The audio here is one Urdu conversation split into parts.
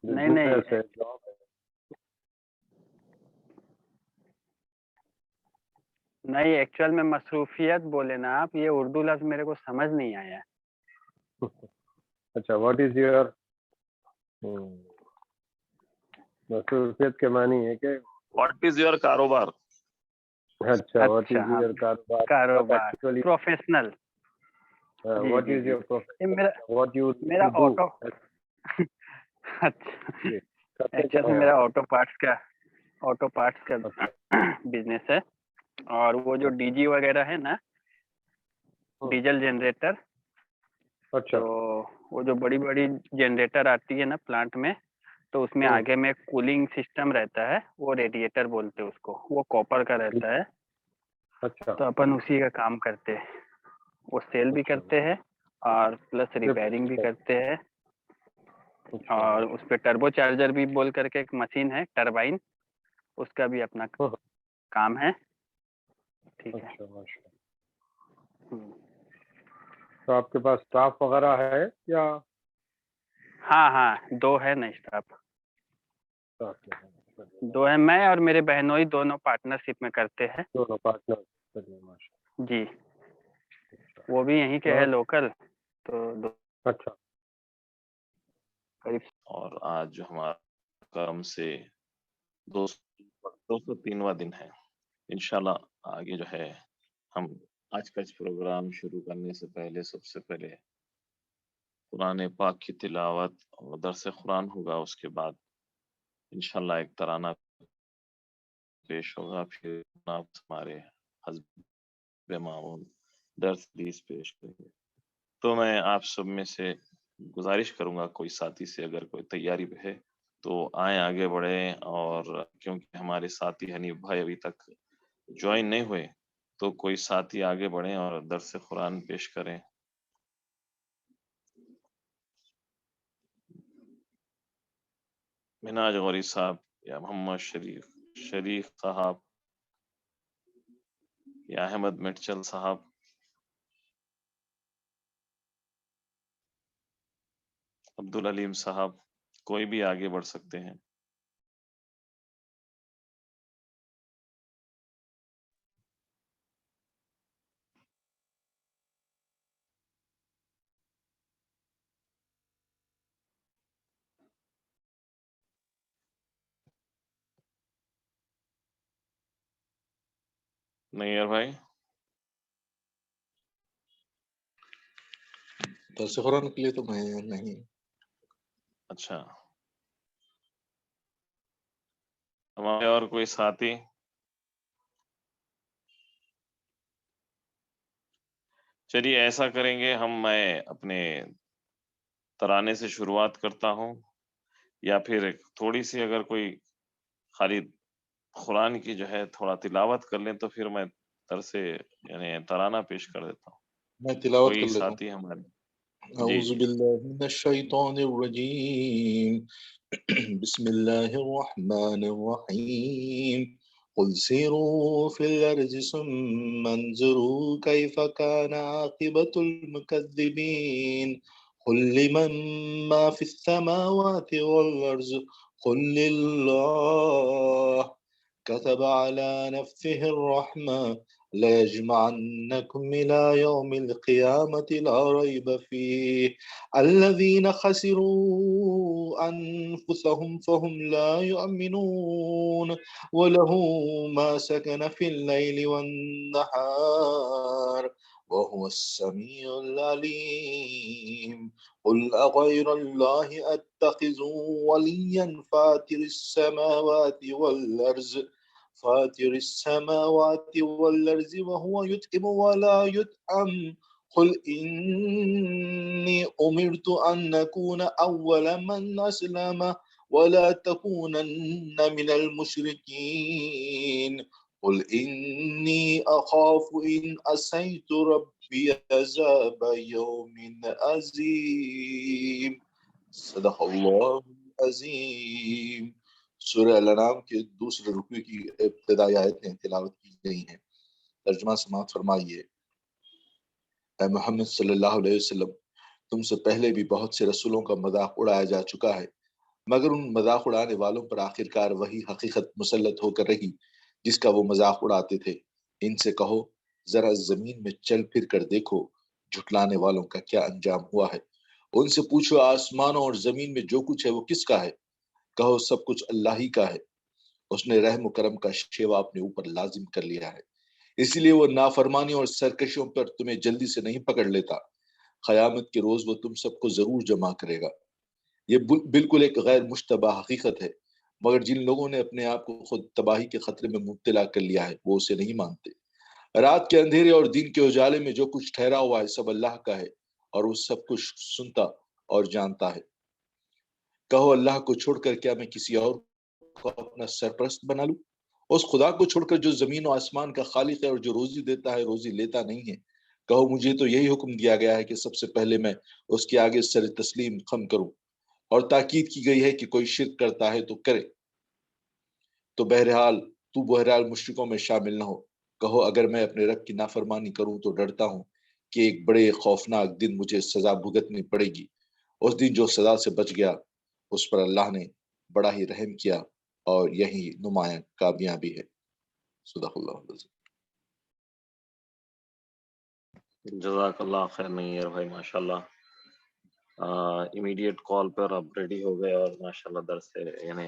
نہیں نہیں بزنس ہے، جاب ہے. نہیں، ایکچوئل میں مصروفیت بولے نا آپ، یہ اردو لفظ میرے کو سمجھ نہیں آیا. اچھا، واٹ از یور مصروفیت کے معنی ہے کہ واٹ از یور کاروبار. اچھا، واٹ اچھا از ہاں، یور کاروبار. کاروبار پروفیشنل. جی واٹ جی از جی، یور یہ پروفیشن، واٹ یو میرا ڈو. آٹو اچھا، کرتے کیا ایکچوئل میں ہے میرا آپ؟ آٹو پارٹس کا اچھا بزنس ہے. اور وہ جو ڈی جی وغیرہ ہے نا، ڈیزل جنریٹر، اچھا تو وہ جو بڑی بڑی جنریٹر آتی ہے نا پلانٹ میں، تو اس میں آگے میں کولنگ سسٹم رہتا ہے، وہ ریڈیٹر بولتے ہیں اس کو، وہ کاپر کا رہتا ہے. اچھا تو اپن اسی کا کام کرتے ہیں، وہ سیل بھی کرتے ہیں اور پلس ریپیئرنگ بھی کرتے ہیں. اور اس پہ ٹربو چارجر بھی بول کر کے ایک مشین ہے، ٹربائن، اس کا بھی اپنا کام ہے. ٹھیک ہے. اچھا ماشاء. تو آپ کے پاس اسٹاف وغیرہ ہے یا؟ ہاں ہاں، 2 ہے نا اسٹاف، 2 ہیں. میں اور میرے بہنوئی دونوں پارٹنرشپ میں کرتے ہیں. دونوں پارٹنر. جی، وہ بھی یہیں کے ہے لوکل، تو اچھا. قریب. اور آج جو ہمارا کرم سے 203واں دن ہے. انشاءاللہ آگے جو ہے ہم آج کا اس پروگرام شروع کرنے سے پہلے سب سے پہلے قرآن پاک کی تلاوت اور درس قرآن ہوگا. اس کے بعد انشاءاللہ ایک ترانہ پیش ہوگا، پھر ہمارے حزب معاون درس حدیث پیش کریں گے. تو میں آپ سب میں سے گزارش کروں گا، کوئی ساتھی سے اگر کوئی تیاری ہے تو آئیں، آگے بڑھیں. اور کیونکہ ہمارے ساتھی حنیف بھائی ابھی تک جوائن نہیں ہوئے، تو کوئی ساتھی آگے بڑھیں اور درس قرآن پیش کریں. مناج غوری صاحب یا محمد شریف صاحب یا احمد مٹچل صاحب، عبدالعلیم صاحب، کوئی بھی آگے بڑھ سکتے ہیں. نہیں یار بھائی، درس قرآن کے لیے تو میں نہیں. اچھا، ہمارے اور کوئی ساتھی؟ چلیے ایسا کریں گے، میں اپنے ترانے سے شروعات کرتا ہوں، یا پھر تھوڑی سی اگر کوئی خالی قرآن کی جو ہے تھوڑا تلاوت کر لیں تو پھر میں یعنی ترانہ پیش کر دیتا ہوں. میں تلاوت کوئی کر لیتا ہوں. ساتھی ہمارے؟ جی اعوذ جی. باللہ من الشیطان الرجیم. بسم اللہ الرحمن الرحیم. قل سیروا فی الارض ثم انظروا کیف کان عاقبۃ المکذبین. قل لمن ما فی السماوات والارض قل للہ كتب على نفسه الرحمة ليجمعنكم إلى يوم القيامة لا ريب فيه الذين خسروا أنفسهم فهم لا يؤمنون وله ما سكن في الليل والنهار وهو السميع العليم. قل أغير الله أتخذ وليا فاطر السماوات والأرض وهو يطعم ولا يطعم. قل إني أمرت أن أكون أول من أسلم ولا تكونن من المشركين. قل إني أخاف إن عصيت ربي عذاب يوم عظيم. صدق اللہ عظیم. سورہ الانعام کے دوسرے رکوع کی ابتدائی آیتیں تلاوت کی گئی ہیں. ترجمہ سماعت فرمائیے. اے محمد صلی اللہ علیہ وسلم، تم سے پہلے بھی بہت سے رسولوں کا مذاق اڑایا جا چکا ہے، مگر ان مذاق اڑانے والوں پر آخرکار وہی حقیقت مسلط ہو کر رہی جس کا وہ مذاق اڑاتے تھے۔ ان سے کہو ذرا زمین میں چل پھر کر دیکھو جھٹلانے والوں کا کیا انجام ہوا ہے۔ ان سے پوچھو آسمانوں اور زمین میں جو کچھ ہے وہ کس کا ہے؟ کہو سب کچھ اللہ ہی کا ہے، اس نے رحم و کرم کا شیوا اپنے اوپر لازم کر لیا ہے، اس لیے وہ نافرمانی اور سرکشیوں پر تمہیں جلدی سے نہیں پکڑ لیتا۔ قیامت کے روز وہ تم سب کو ضرور جمع کرے گا۔ یہ بالکل ایک غیر مشتبہ حقیقت ہے، مگر جن لوگوں نے اپنے آپ کو خود تباہی کے خطرے میں مبتلا کر لیا ہے وہ اسے نہیں مانتے۔ رات کے اندھیرے اور دن کے اجالے میں جو کچھ ٹھہرا ہوا ہے سب اللہ کا ہے، اور وہ سب کچھ سنتا اور جانتا ہے۔ کہو اللہ کو چھوڑ کر کیا میں کسی اور کو اپنا سرپرست بنا لوں؟ اس خدا کو چھوڑ کر جو زمین و آسمان کا خالق ہے اور جو روزی دیتا ہے روزی لیتا نہیں ہے۔ کہو مجھے تو یہی حکم دیا گیا ہے کہ سب سے پہلے میں اس کے آگے سر تسلیم خم کروں، اور تاکید کی گئی ہے کہ کوئی شرک کرتا ہے تو کرے، تو بہرحال مشرکوں میں شامل نہ ہو۔ کہو اگر میں اپنے رب کی نافرمانی کروں تو ڈرتا ہوں کہ ایک بڑے خوفناک دن مجھے سزا بھگتنی پڑے گی۔ اس دن جو سزا سے بچ گیا اس پر اللہ نے بڑا ہی رحم کیا، اور یہی نمایاں کامیابی ہے۔ صدق اللہ العظیم۔ جزاک اللہ خیر منیر بھائی، ماشاء اللہ امیڈیٹ کال پر آپ ریڈی ہو گئے اور ماشاء اللہ درس یعنی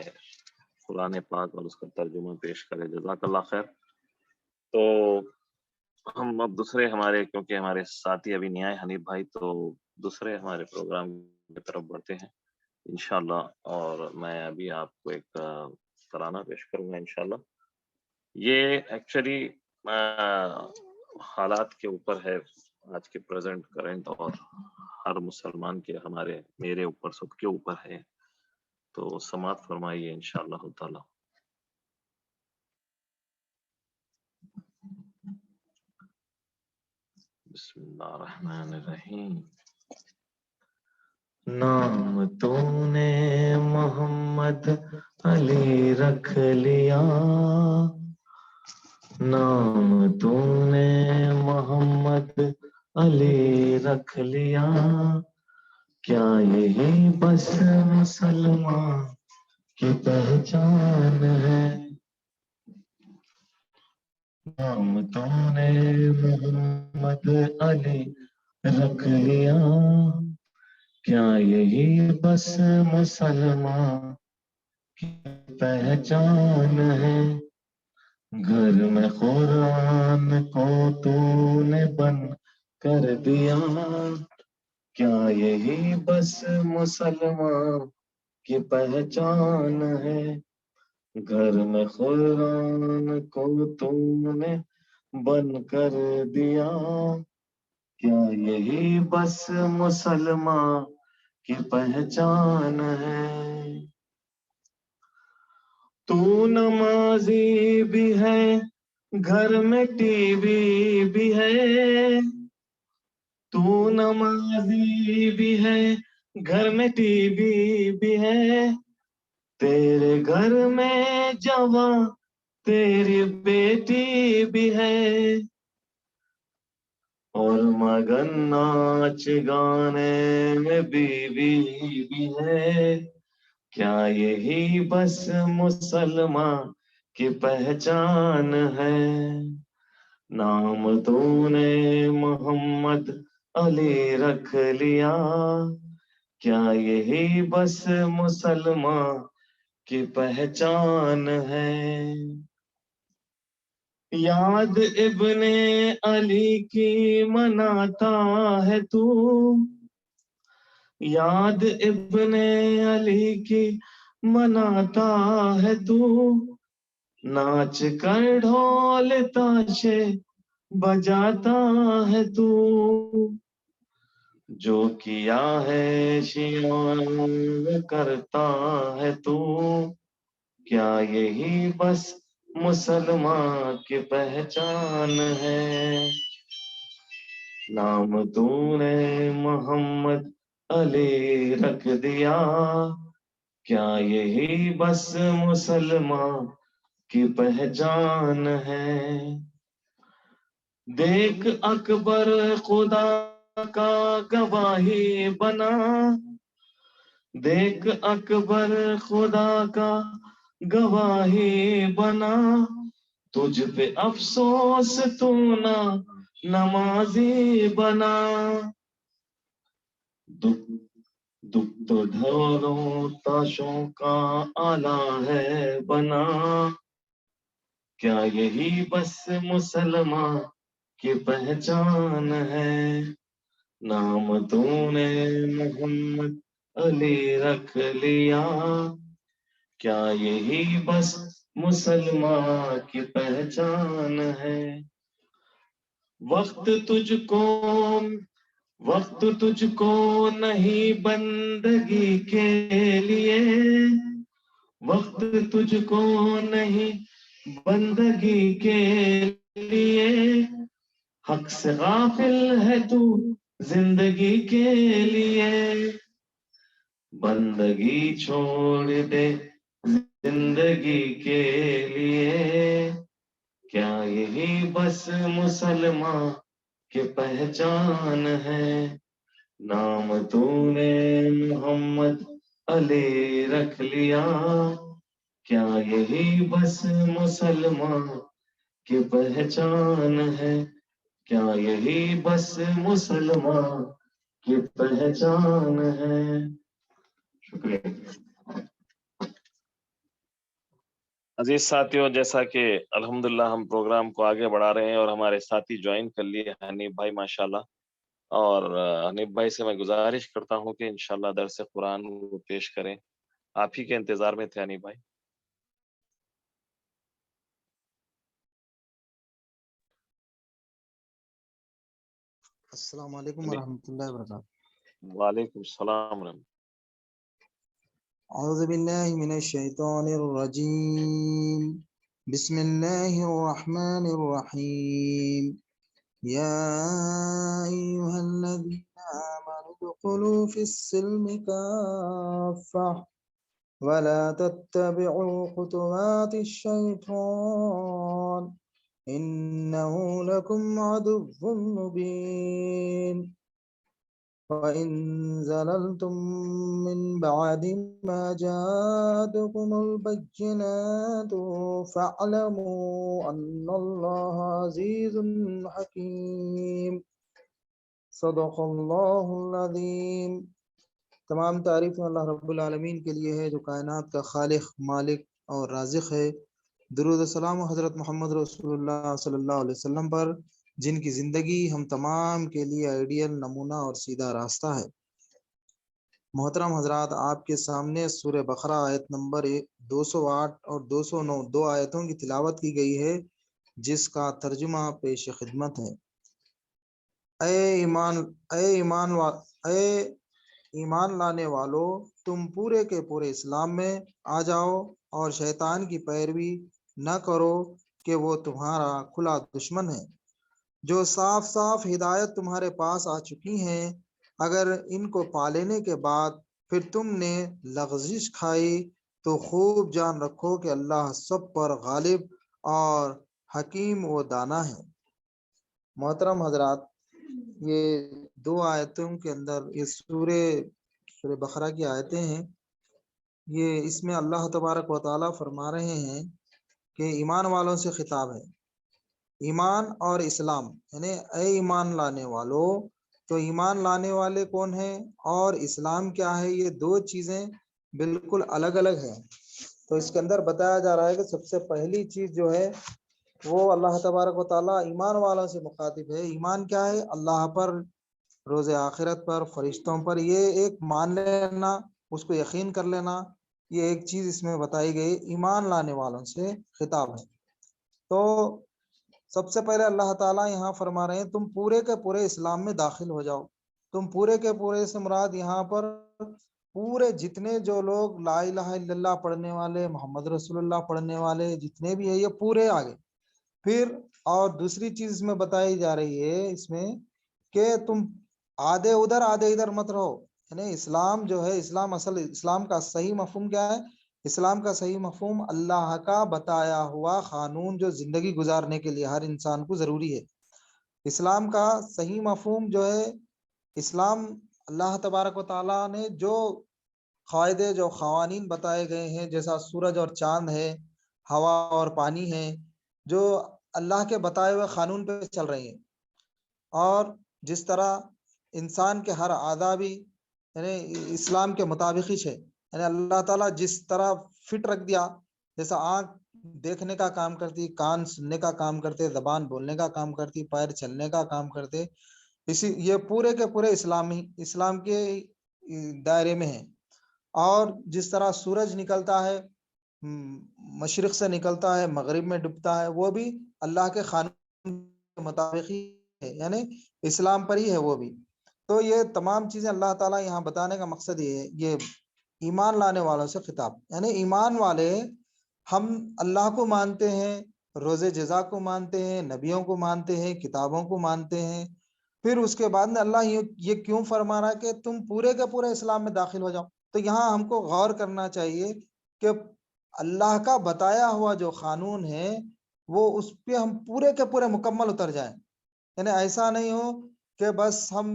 قرآن پاک اور اس کا ترجمہ پیش کرے، جزاک اللہ خیر۔ تو ہم اب دوسرے ہمارے، کیونکہ ہمارے ساتھی ابھی نہیں آئے حنیف بھائی، تو دوسرے ہمارے پروگرام کی طرف بڑھتے ہیں انشاءاللہ، اور میں ابھی آپ کو ایک ترانہ پیش کروں گا انشاءاللہ۔ یہ ایکچولی حالات کے اوپر ہے، آج کے پریزنٹ کرنٹ، اور ہر مسلمان کے، میرے اوپر، سب کے اوپر ہے، تو سماعت فرمائیے انشاءاللہ تعالی۔ بسم اللہ الرحمن الرحیم۔ نام تو نے محمد علی رکھ لیا، نام تو نے محمد علی رکھ لیا، کیا یہی بس مسلمان کی پہچان ہے؟ نام تو نے محمد علی رکھ لیا، کیا یہی بس مسلمان کی پہچان ہے؟ گھر میں قرآن کو تو نے بند کر دیا، کیا یہی بس مسلمان کی پہچان ہے؟ گھر میں قرآن کو تو نے بند کر دیا، کیا یہی بس مسلمان کی پہچان ہے؟ تو نمازی بھی ہے، گھر میں ٹی وی بھی ہے، تو نمازی بھی ہے، گھر میں ٹی وی بھی ہے، تیرے گھر میں جوان تیری بیٹی بھی ہے، اور مگن ناچ گانے میں بیوی بھی ہے، کیا یہی بس مسلمان کی پہچان ہے؟ نام تو نے محمد علی رکھ لیا، کیا یہی بس مسلمان کی پہچان ہے؟ یاد ابن علی کی مناتا ہے تو، یاد ابن علی کی مناتا ہے تو، ناچ کر ڈھول تاشے بجاتا ہے تو، جو کیا ہے شیعہ کرتا ہے تو، کیا یہی بس مسلمان کی پہچان ہے؟ نام تو نے محمد علی رکھ دیا، کیا یہی بس مسلمان کی پہچان ہے؟ دیکھ اکبر خدا کا گواہی بنا، دیکھ اکبر خدا کا گواہی بنا، تجھ پہ افسوس تو نہ نمازی بنا، دکھ تو دھاروں تاشوں کا آلہ ہے بنا، کیا یہی بس مسلمان کی پہچان ہے، نام تو نے محمد علی رکھ لیا، کیا یہی بس مسلمان کی پہچان ہے، وقت تجھ کو نہیں بندگی کے لیے، وقت تجھ کو نہیں بندگی کے لیے، حق سے غافل ہے تو زندگی کے لیے، بندگی چھوڑ دے زندگی کے لیے، کیا یہی بس مسلمان کی پہچان ہے، نام تو نے محمد علی رکھ لیا، کیا یہی بس مسلمان کی پہچان ہے، کیا یہی بس مسلمان کی پہچان ہے۔ شکریہ۔ عزیز ساتھیوں، جیسا کہ الحمدللہ ہم پروگرام کو آگے بڑھا رہے ہیں اور ہمارے ساتھی جوائن کر لیے حنیف بھائی ماشاءاللہ، اور حنیف بھائی سے میں گزارش کرتا ہوں کہ انشاءاللہ درس قرآن کو پیش کریں، آپ ہی کے انتظار میں تھے حنیف بھائی۔ السلام علیکم ورحمۃ اللہ وبرکاتہ۔ وعلیکم السلام ورحمۃ اعوذ باللہ من الشیطان الرجیم، بسم اللہ الرحمن الرحیم، یا ایہا الذین آمنوا ادخلوا فی السلم کافہ ولا تتبعوا خطوات الشیطان انہ لکم عدو مبین، وَإِن زَلَلْتُم مِّن بَعْدِ مَا جَاءَتْكُمُ الْبَيِّنَاتُ فَاعْلَمُوا أَنَّ اللَّهَ عَزِيزٌ حَكِيمٌ۔ صدق اللہ العظیم۔ تمام تعریفیں اللہ رب العالمین کے لیے ہے جو کائنات کا خالق، مالک اور رازق ہے۔ درود و سلام حضرت محمد رسول اللہ صلی اللہ علیہ وسلم پر، جن کی زندگی ہم تمام کے لیے آئیڈیل، نمونہ اور سیدھا راستہ ہے۔ محترم حضرات، آپ کے سامنے سورہ بقرہ آیت نمبر 208 اور 209 دو آیتوں کی تلاوت کی گئی ہے، جس کا ترجمہ پیش خدمت ہے۔ اے ایمان لانے والو، تم پورے کے پورے اسلام میں آ جاؤ اور شیطان کی پیروی نہ کرو کہ وہ تمہارا کھلا دشمن ہے۔ جو صاف صاف ہدایت تمہارے پاس آ چکی ہیں، اگر ان کو پا لینے کے بعد پھر تم نے لغزش کھائی تو خوب جان رکھو کہ اللہ سب پر غالب اور حکیم و دانا ہے۔ محترم حضرات، یہ دو آیتوں کے اندر یہ سورہ بقرہ کی آیتیں ہیں، یہ اس میں اللہ تبارک و تعالیٰ فرما رہے ہیں کہ ایمان والوں سے خطاب ہے۔ ایمان اور اسلام، یعنی اے ایمان لانے والو، تو ایمان لانے والے کون ہیں اور اسلام کیا ہے، یہ دو چیزیں بالکل الگ الگ ہیں۔ تو اس کے اندر بتایا جا رہا ہے کہ سب سے پہلی چیز جو ہے وہ اللہ تبارک و تعالیٰ ایمان والوں سے مخاطب ہے۔ ایمان کیا ہے؟ اللہ پر، روز آخرت پر، فرشتوں پر، یہ ایک مان لینا، اس کو یقین کر لینا، یہ ایک چیز اس میں بتائی گئی، ایمان لانے والوں سے خطاب ہے۔ تو سب سے پہلے اللہ تعالیٰ یہاں فرما رہے ہیں تم پورے کے پورے اسلام میں داخل ہو جاؤ۔ تم پورے کے پورے سے مراد یہاں پر پورے جتنے جو لوگ لا الہ الا اللہ پڑھنے والے، محمد رسول اللہ پڑھنے والے جتنے بھی ہیں، یہ پورے آگے۔ پھر اور دوسری چیز میں بتائی جا رہی ہے اس میں کہ تم آدھے ادھر مت رہو، یعنی اسلام جو ہے، اسلام کا صحیح مفہوم کیا ہے؟ اسلام کا صحیح مفہوم اللہ کا بتایا ہوا قانون جو زندگی گزارنے کے لیے ہر انسان کو ضروری ہے۔ اسلام کا صحیح مفہوم جو ہے، اسلام اللہ تبارک و تعالیٰ نے جو قاعدے جو قوانین بتائے گئے ہیں، جیسا سورج اور چاند ہے، ہوا اور پانی ہے، جو اللہ کے بتائے ہوئے قانون پہ چل رہی ہیں، اور جس طرح انسان کے ہر اعضا بھی یعنی اسلام کے مطابق ہی ہے، یعنی اللہ تعالیٰ جس طرح فٹ رکھ دیا، جیسا آنکھ دیکھنے کا کام کرتی، کان سننے کا کام کرتے، زبان بولنے کا کام کرتی، پیر چلنے کا کام کرتے، اسی یہ پورے کے پورے اسلام کے دائرے میں ہیں۔ اور جس طرح سورج نکلتا ہے، مشرق سے نکلتا ہے، مغرب میں ڈوبتا ہے، وہ بھی اللہ کے قانون کے مطابق ہی ہے، یعنی اسلام پر ہی ہے وہ بھی۔ تو یہ تمام چیزیں اللہ تعالیٰ یہاں بتانے کا مقصد یہ ہے، یہ ایمان لانے والوں سے خطاب، یعنی ایمان والے ہم اللہ کو مانتے ہیں، روز جزا کو مانتے ہیں، نبیوں کو مانتے ہیں، کتابوں کو مانتے ہیں، پھر اس کے بعد میں اللہ یہ کیوں فرما رہا ہے کہ تم پورے کے پورے اسلام میں داخل ہو جاؤ؟ تو یہاں ہم کو غور کرنا چاہیے کہ اللہ کا بتایا ہوا جو قانون ہے وہ اس پہ ہم پورے کے پورے مکمل اتر جائیں، یعنی ایسا نہیں ہو کہ بس ہم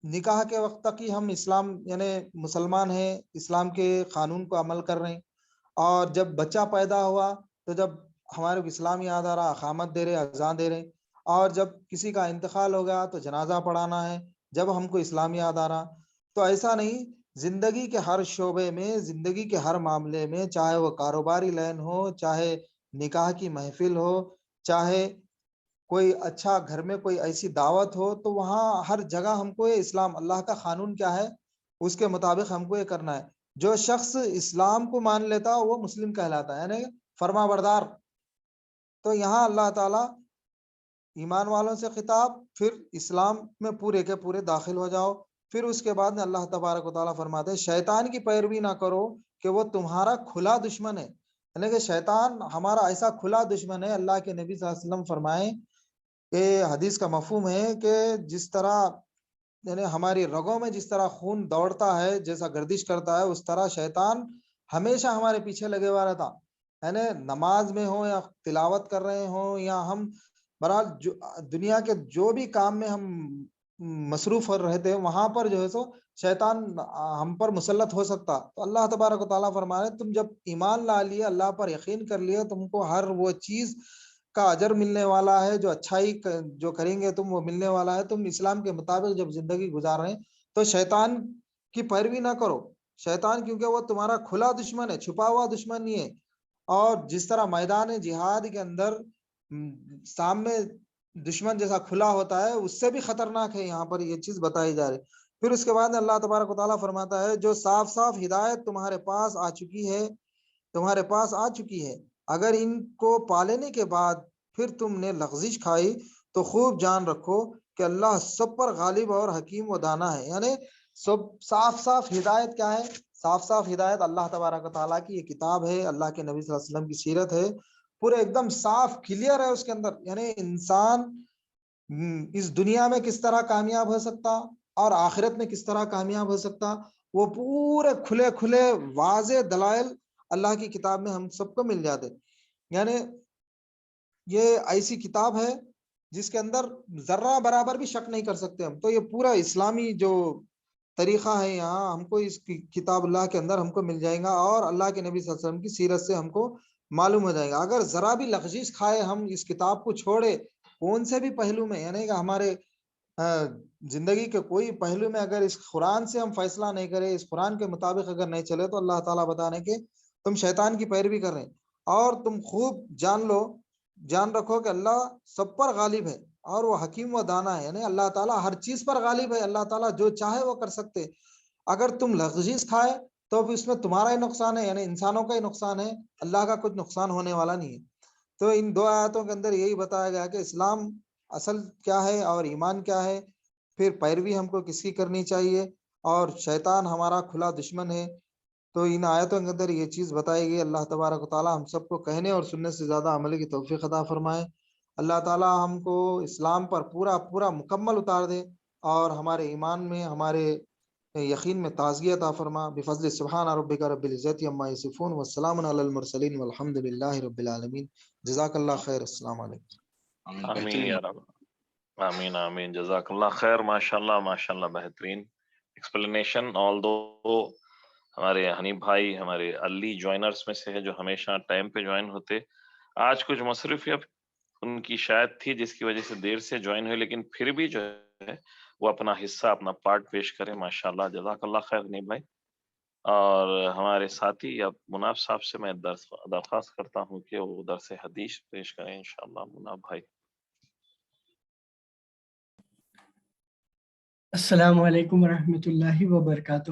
نکاح کے وقت تک ہی ہم اسلام یعنی مسلمان ہیں، اسلام کے قانون کو عمل کر رہے ہیں، اور جب بچہ پیدا ہوا تو جب ہمارے کو اسلام یاد آ رہا، اقامت دے رہے، اذان دے رہے، اور جب کسی کا انتقال ہو گیا تو جنازہ پڑھانا ہے جب ہم کو اسلام یاد آ رہا۔ تو ایسا نہیں، زندگی کے ہر شعبے میں، زندگی کے ہر معاملے میں، چاہے وہ کاروباری لین ہو، چاہے نکاح کی محفل ہو، چاہے کوئی اچھا گھر میں کوئی ایسی دعوت ہو، تو وہاں ہر جگہ ہم کو یہ اسلام، اللہ کا قانون کیا ہے اس کے مطابق ہم کو یہ کرنا ہے۔ جو شخص اسلام کو مان لیتا وہ مسلم کہلاتا ہے، یعنی فرما بردار۔ تو یہاں اللہ تعالیٰ ایمان والوں سے خطاب، پھر اسلام میں پورے کے پورے داخل ہو جاؤ، پھر اس کے بعد میں اللہ تبارک و تعالیٰ فرماتے ہیں شیطان کی پیروی نہ کرو کہ وہ تمہارا کھلا دشمن ہے، یعنی کہ شیطان ہمارا ایسا کھلا دشمن ہے۔ اللہ کے نبی صلی اللہ علیہ وسلم فرمائیں کہ حدیث کا مفہوم ہے کہ جس طرح یعنی ہماری رگوں میں جس طرح خون دوڑتا ہے، جیسا گردش کرتا ہے، اس طرح شیطان ہمیشہ ہمارے پیچھے لگے ہوا رہتا، یعنی نماز میں ہو یا تلاوت کر رہے ہوں یا ہم بہرحال دنیا کے جو بھی کام میں ہم مصروف رہتے ہیں، وہاں پر جو ہے سو شیطان ہم پر مسلط ہو سکتا۔ تو اللہ تبارک و تعالیٰ فرما رہے تم جب ایمان لا لیے، اللہ پر یقین کر لیے، تم کو ہر وہ چیز کا اجر ملنے والا ہے، جو اچھائی جو کریں گے تم وہ ملنے والا ہے۔ تم اسلام کے مطابق جب زندگی گزار رہے ہیں تو شیطان کی پیروی نہ کرو، شیطان کیونکہ وہ تمہارا کھلا دشمن ہے، چھپا ہوا دشمن نہیں ہے۔ اور جس طرح میدان جہاد کے اندر سامنے دشمن جیسا کھلا ہوتا ہے، اس سے بھی خطرناک ہے، یہاں پر یہ چیز بتائی جا رہی۔ پھر اس کے بعد اللہ تبارک و تعالیٰ فرماتا ہے جو صاف صاف ہدایت تمہارے پاس آ چکی ہے، اگر ان کو پالنے کے بعد پھر تم نے لغزش کھائی تو خوب جان رکھو کہ اللہ سب پر غالب اور حکیم و دانا ہے۔ یعنی سب صاف صاف ہدایت کیا ہے؟ صاف صاف ہدایت اللہ تبارک و تعالیٰ کی یہ کتاب ہے، اللہ کے نبی صلی اللہ علیہ وسلم کی سیرت ہے، پورے ایک دم صاف کلیئر ہے اس کے اندر، یعنی انسان اس دنیا میں کس طرح کامیاب ہو سکتا اور آخرت میں کس طرح کامیاب ہو سکتا، وہ پورے کھلے کھلے واضح دلائل اللہ کی کتاب میں ہم سب کو مل جاتے۔ یعنی یہ ایسی کتاب ہے جس کے اندر ذرہ برابر بھی شک نہیں کر سکتے ہم۔ تو یہ پورا اسلامی جو طریقہ ہے یہاں ہم کو اس کتاب اللہ کے اندر ہم کو مل جائے گا، اور اللہ کے نبی صلی اللہ علیہ وسلم کی سیرت سے ہم کو معلوم ہو جائے گا۔ اگر ذرا بھی لغزش کھائے ہم اس کتاب کو چھوڑے کون سے بھی پہلو میں، یعنی کہ ہمارے زندگی کے کوئی پہلو میں اگر اس قرآن سے ہم فیصلہ نہیں کرے، اس قرآن کے مطابق اگر نہیں چلے، تو اللہ تعالیٰ بتانے کہ تم شیطان کی پیروی کر رہے ہیں۔ اور تم خوب جان رکھو کہ اللہ سب پر غالب ہے اور وہ حکیم و دانا ہے، یعنی اللہ تعالیٰ ہر چیز پر غالب ہے، اللہ تعالیٰ جو چاہے وہ کر سکتے۔ اگر تم لغزش کھائے تو اس میں تمہارا ہی نقصان ہے، یعنی انسانوں کا ہی نقصان ہے، اللہ کا کچھ نقصان ہونے والا نہیں ہے۔ تو ان دو آیتوں کے اندر یہی بتایا گیا کہ اسلام اصل کیا ہے اور ایمان کیا ہے، پھر پیروی ہم کو کس کی کرنی چاہیے، اور شیطان ہمارا کھلا دشمن ہے۔ تو ان آیتوں کے اندر یہ چیز بتائی گئی۔ اللہ تبارک و تعالیٰ ہم سب کو کہنے اور سننے سے زیادہ عمل کی توفیق عطا فرمائے۔ اللہ تعالیٰ ہم کو اسلام پر پورا مکمل اتار دے، اور ہمارے ایمان میں، ہمارے یقین میں تازگی عطا فرما۔ بفضل سبحان ربک رب العزت عما یصفون والسلام علی المرسلین والحمد للہ رب العالمین۔ جزاک اللہ خیر۔ السلام علیکم۔ آمین یا رب، آمین آمین، جزاک اللہ خیر۔ ماشاء اللہ بہترین ایکسپلینیشن۔ آل دو ہمارے حنیف بھائی ہمارے علی جوائنرز میں سے ہے جو ہمیشہ ٹائم پہ جوائن ہوتے. آج کچھ مصروفیت ان کی شاید تھی جس کی وجہ سے دیر سے جوائن ہوئے، لیکن پھر بھی جو ہے وہ اپنا حصہ اپنا پارٹ پیش کرے. ماشاءاللہ، جزاک اللہ خیر حنیف بھائی. اور ہمارے ساتھی اب مناف صاحب سے میں درخواست کرتا ہوں کہ وہ درس حدیث پیش کریں انشاءاللہ. مناف بھائی. السلام علیکم ورحمۃ اللہ وبرکاتہ.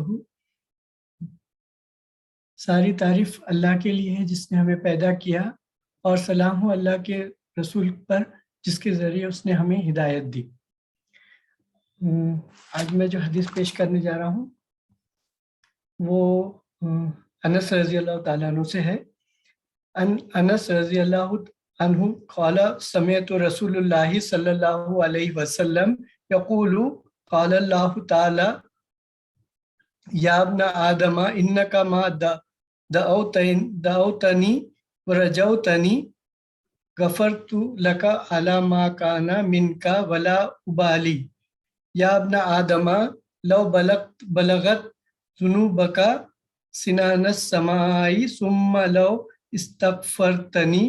ساری تعریف اللہ کے لیے ہے جس نے ہمیں پیدا کیا، اور سلام ہو اللہ کے رسول پر جس کے ذریعے اس نے ہمیں ہدایت دی. آج میں جو حدیث پیش کرنے جا رہا ہوں وہ انس رضی اللہ تعالیٰ عنہ سے ہے. انس رضی اللہ عنہ قال سمعت رسول اللہ صلی اللہ علیہ وسلم یقول قال اللہ تعالی یا ابن آدم انک ما دعوتنی ورجوتنی غفرت لک علی ما کان منک ولا ابالی. یا ابن آدم لو بلغت ذنوبک سنان السماء ثم لو استغفرتنی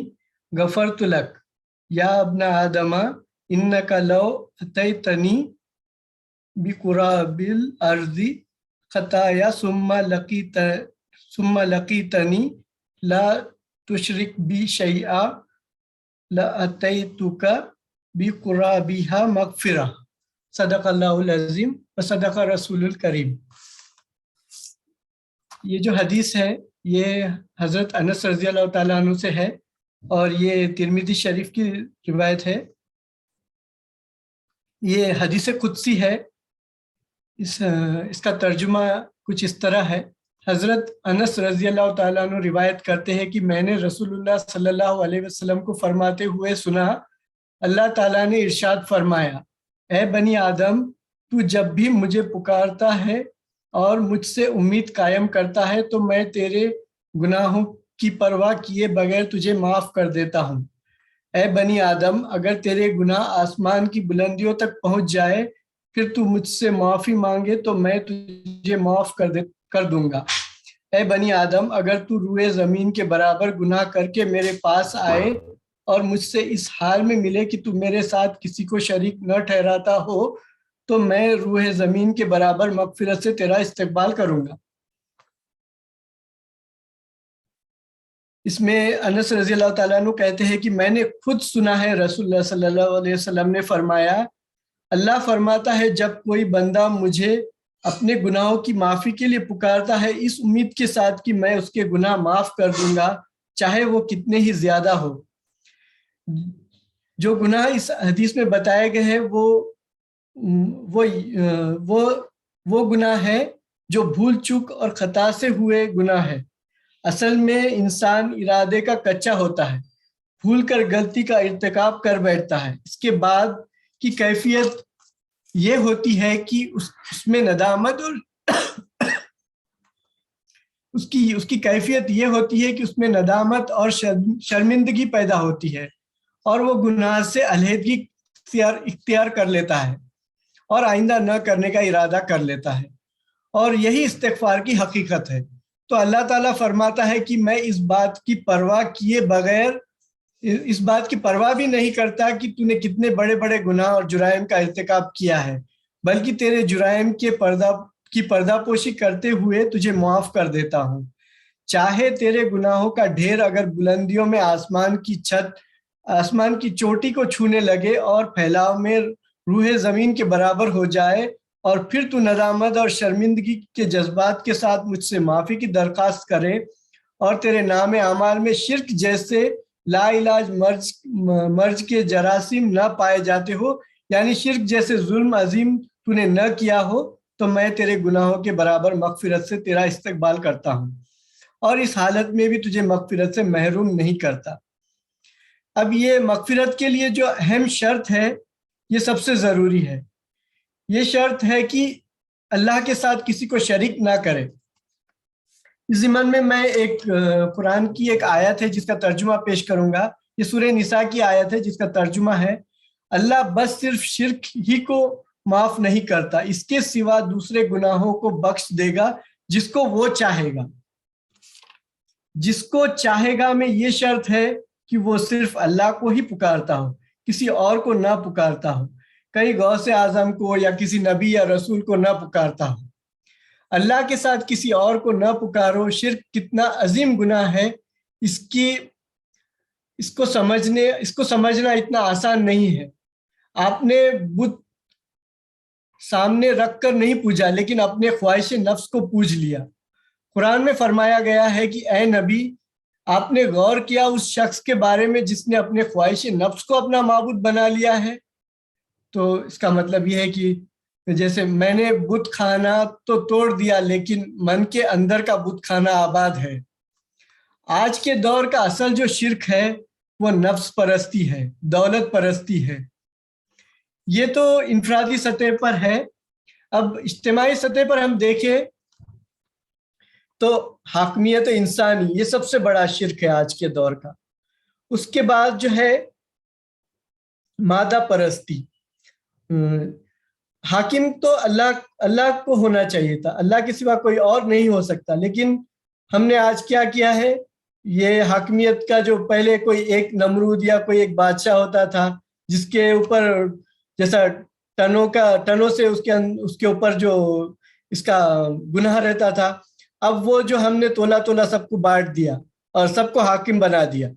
غفرت لک. یا ابن آدم انک لو اتیتنی بقراب الارض خطایا ثم لقیتنی لا تشرک بی شیئا لاتیتک بقرابها مغفرہ. صدق اللہ العظیم و صدق رسول الکریم. یہ جو حدیث ہے یہ حضرت انس رضی اللہ تعالیٰ عنہ سے ہے اور یہ ترمذی شریف کی روایت ہے. یہ حدیث قدسی ہے. اس کا ترجمہ کچھ اس طرح ہے. حضرت انس رضی اللہ تعالیٰ عنہ روایت کرتے ہیں کہ میں نے رسول اللہ صلی اللہ علیہ وسلم کو فرماتے ہوئے سنا، اللہ تعالیٰ نے ارشاد فرمایا، اے بنی آدم، تو جب بھی مجھے پکارتا ہے اور مجھ سے امید قائم کرتا ہے تو میں تیرے گناہوں کی پرواہ کیے بغیر تجھے معاف کر دیتا ہوں. اے بنی آدم، اگر تیرے گناہ آسمان کی بلندیوں تک پہنچ جائے پھر تو مجھ سے معافی مانگے تو میں تجھے معاف کر دوں گا. اے بنی آدم، اگر تو روئے زمین کے برابر گناہ کر کے میرے پاس آئے اور مجھ سے اس حال میں ملے کہ تو میرے ساتھ کسی کو شریک نہ ٹھہراتا ہو تو میں روح زمین کے برابر مغفرت سے تیرا استقبال کروں گا. اس میں انس رضی اللہ تعالیٰ عنہ کہتے ہیں کہ میں نے خود سنا ہے رسول اللہ صلی اللہ علیہ وسلم نے فرمایا، اللہ فرماتا ہے جب کوئی بندہ مجھے اپنے گناہوں کی معافی کے لیے پکارتا ہے اس امید کے ساتھ کہ میں اس کے گناہ معاف کر دوں گا چاہے وہ کتنے ہی زیادہ ہو. جو گناہ اس حدیث میں بتائے گئے ہیں وہ گناہ ہے جو بھول چوک اور خطا سے ہوئے گناہ ہے. اصل میں انسان ارادے کا کچا ہوتا ہے، بھول کر غلطی کا ارتکاب کر بیٹھتا ہے. اس کے بعد کی کیفیت یہ ہوتی ہے کہ اس میں ندامت اور اس کی کیفیت یہ ہوتی ہے کہ اس میں ندامت اور شرمندگی پیدا ہوتی ہے اور وہ گناہ سے علیحدگی اختیار کر لیتا ہے اور آئندہ نہ کرنے کا ارادہ کر لیتا ہے، اور یہی استغفار کی حقیقت ہے. تو اللہ تعالیٰ فرماتا ہے کہ میں اس بات کی پرواہ کیے بغیر اس بات کی پرواہ بھی نہیں کرتا کہ تو نے کتنے بڑے بڑے گناہ اور جرائم کا ارتکاب کیا ہے، بلکہ تیرے جرائم کی پردہ پوشی کرتے ہوئے تجھے معاف کر دیتا ہوں. چاہے تیرے گناہوں کا ڈھیر اگر بلندیوں میں آسمان کی چوٹی کو چھونے لگے اور پھیلاؤ میں روح زمین کے برابر ہو جائے، اور پھر تو ندامت اور شرمندگی کے جذبات کے ساتھ مجھ سے معافی کی درخواست کرے اور تیرے نام اعمال میں شرک جیسے لا علاج مرض کے جراثیم نہ پائے جاتے ہو، یعنی شرک جیسے ظلم عظیم تو نے نہ کیا ہو، تو میں تیرے گناہوں کے برابر مغفرت سے تیرا استقبال کرتا ہوں اور اس حالت میں بھی تجھے مغفرت سے محروم نہیں کرتا. اب یہ مغفرت کے لیے جو اہم شرط ہے یہ سب سے ضروری ہے. یہ شرط ہے کہ اللہ کے ساتھ کسی کو شریک نہ کرے. اس ضمن میں ایک قرآن کی ایک آیت ہے جس کا ترجمہ پیش کروں گا. یہ سورہ نساء کی آیت ہے جس کا ترجمہ ہے، اللہ بس صرف شرک ہی کو معاف نہیں کرتا، اس کے سوا دوسرے گناہوں کو بخش دے گا جس کو وہ چاہے گا. جس کو چاہے گا میں یہ شرط ہے کہ وہ صرف اللہ کو ہی پکارتا ہو, کسی اور کو نہ پکارتا ہو, کہیں غوث اعظم کو یا کسی نبی یا رسول کو نہ پکارتا ہو. اللہ کے ساتھ کسی اور کو نہ پکارو. شرک کتنا عظیم گناہ ہے, اس کو سمجھنا اتنا آسان نہیں ہے. آپ نے بت سامنے رکھ کر نہیں پوجا, لیکن اپنے خواہش نفس کو پوج لیا. قرآن میں فرمایا گیا ہے کہ اے نبی, آپ نے غور کیا اس شخص کے بارے میں جس نے اپنے خواہش نفس کو اپنا معبود بنا لیا ہے. تو اس کا مطلب یہ ہے کہ جیسے میں نے بت خانہ تو توڑ دیا, لیکن من کے اندر کا بت خانہ آباد ہے. آج کے دور کا اصل جو شرک ہے وہ نفس پرستی ہے, دولت پرستی ہے. یہ تو انفرادی سطح پر ہے. اب اجتماعی سطح پر ہم دیکھیں تو حاکمیت انسانی یہ سب سے بڑا شرک ہے آج کے دور کا. اس کے بعد جو ہے مادہ پرستی. حاکم تو اللہ کو ہونا چاہیے تھا, اللہ کے سوا کوئی اور نہیں ہو سکتا. لیکن ہم نے آج کیا ہے, یہ حاکمیت کا جو پہلے کوئی ایک نمرود یا کوئی ایک بادشاہ ہوتا تھا جس کے اوپر جیسا ٹنوں سے اس کے اوپر جو اس کا گناہ رہتا تھا, اب وہ جو ہم نے تولا سب کو بانٹ دیا اور سب کو حاکم بنا دیا.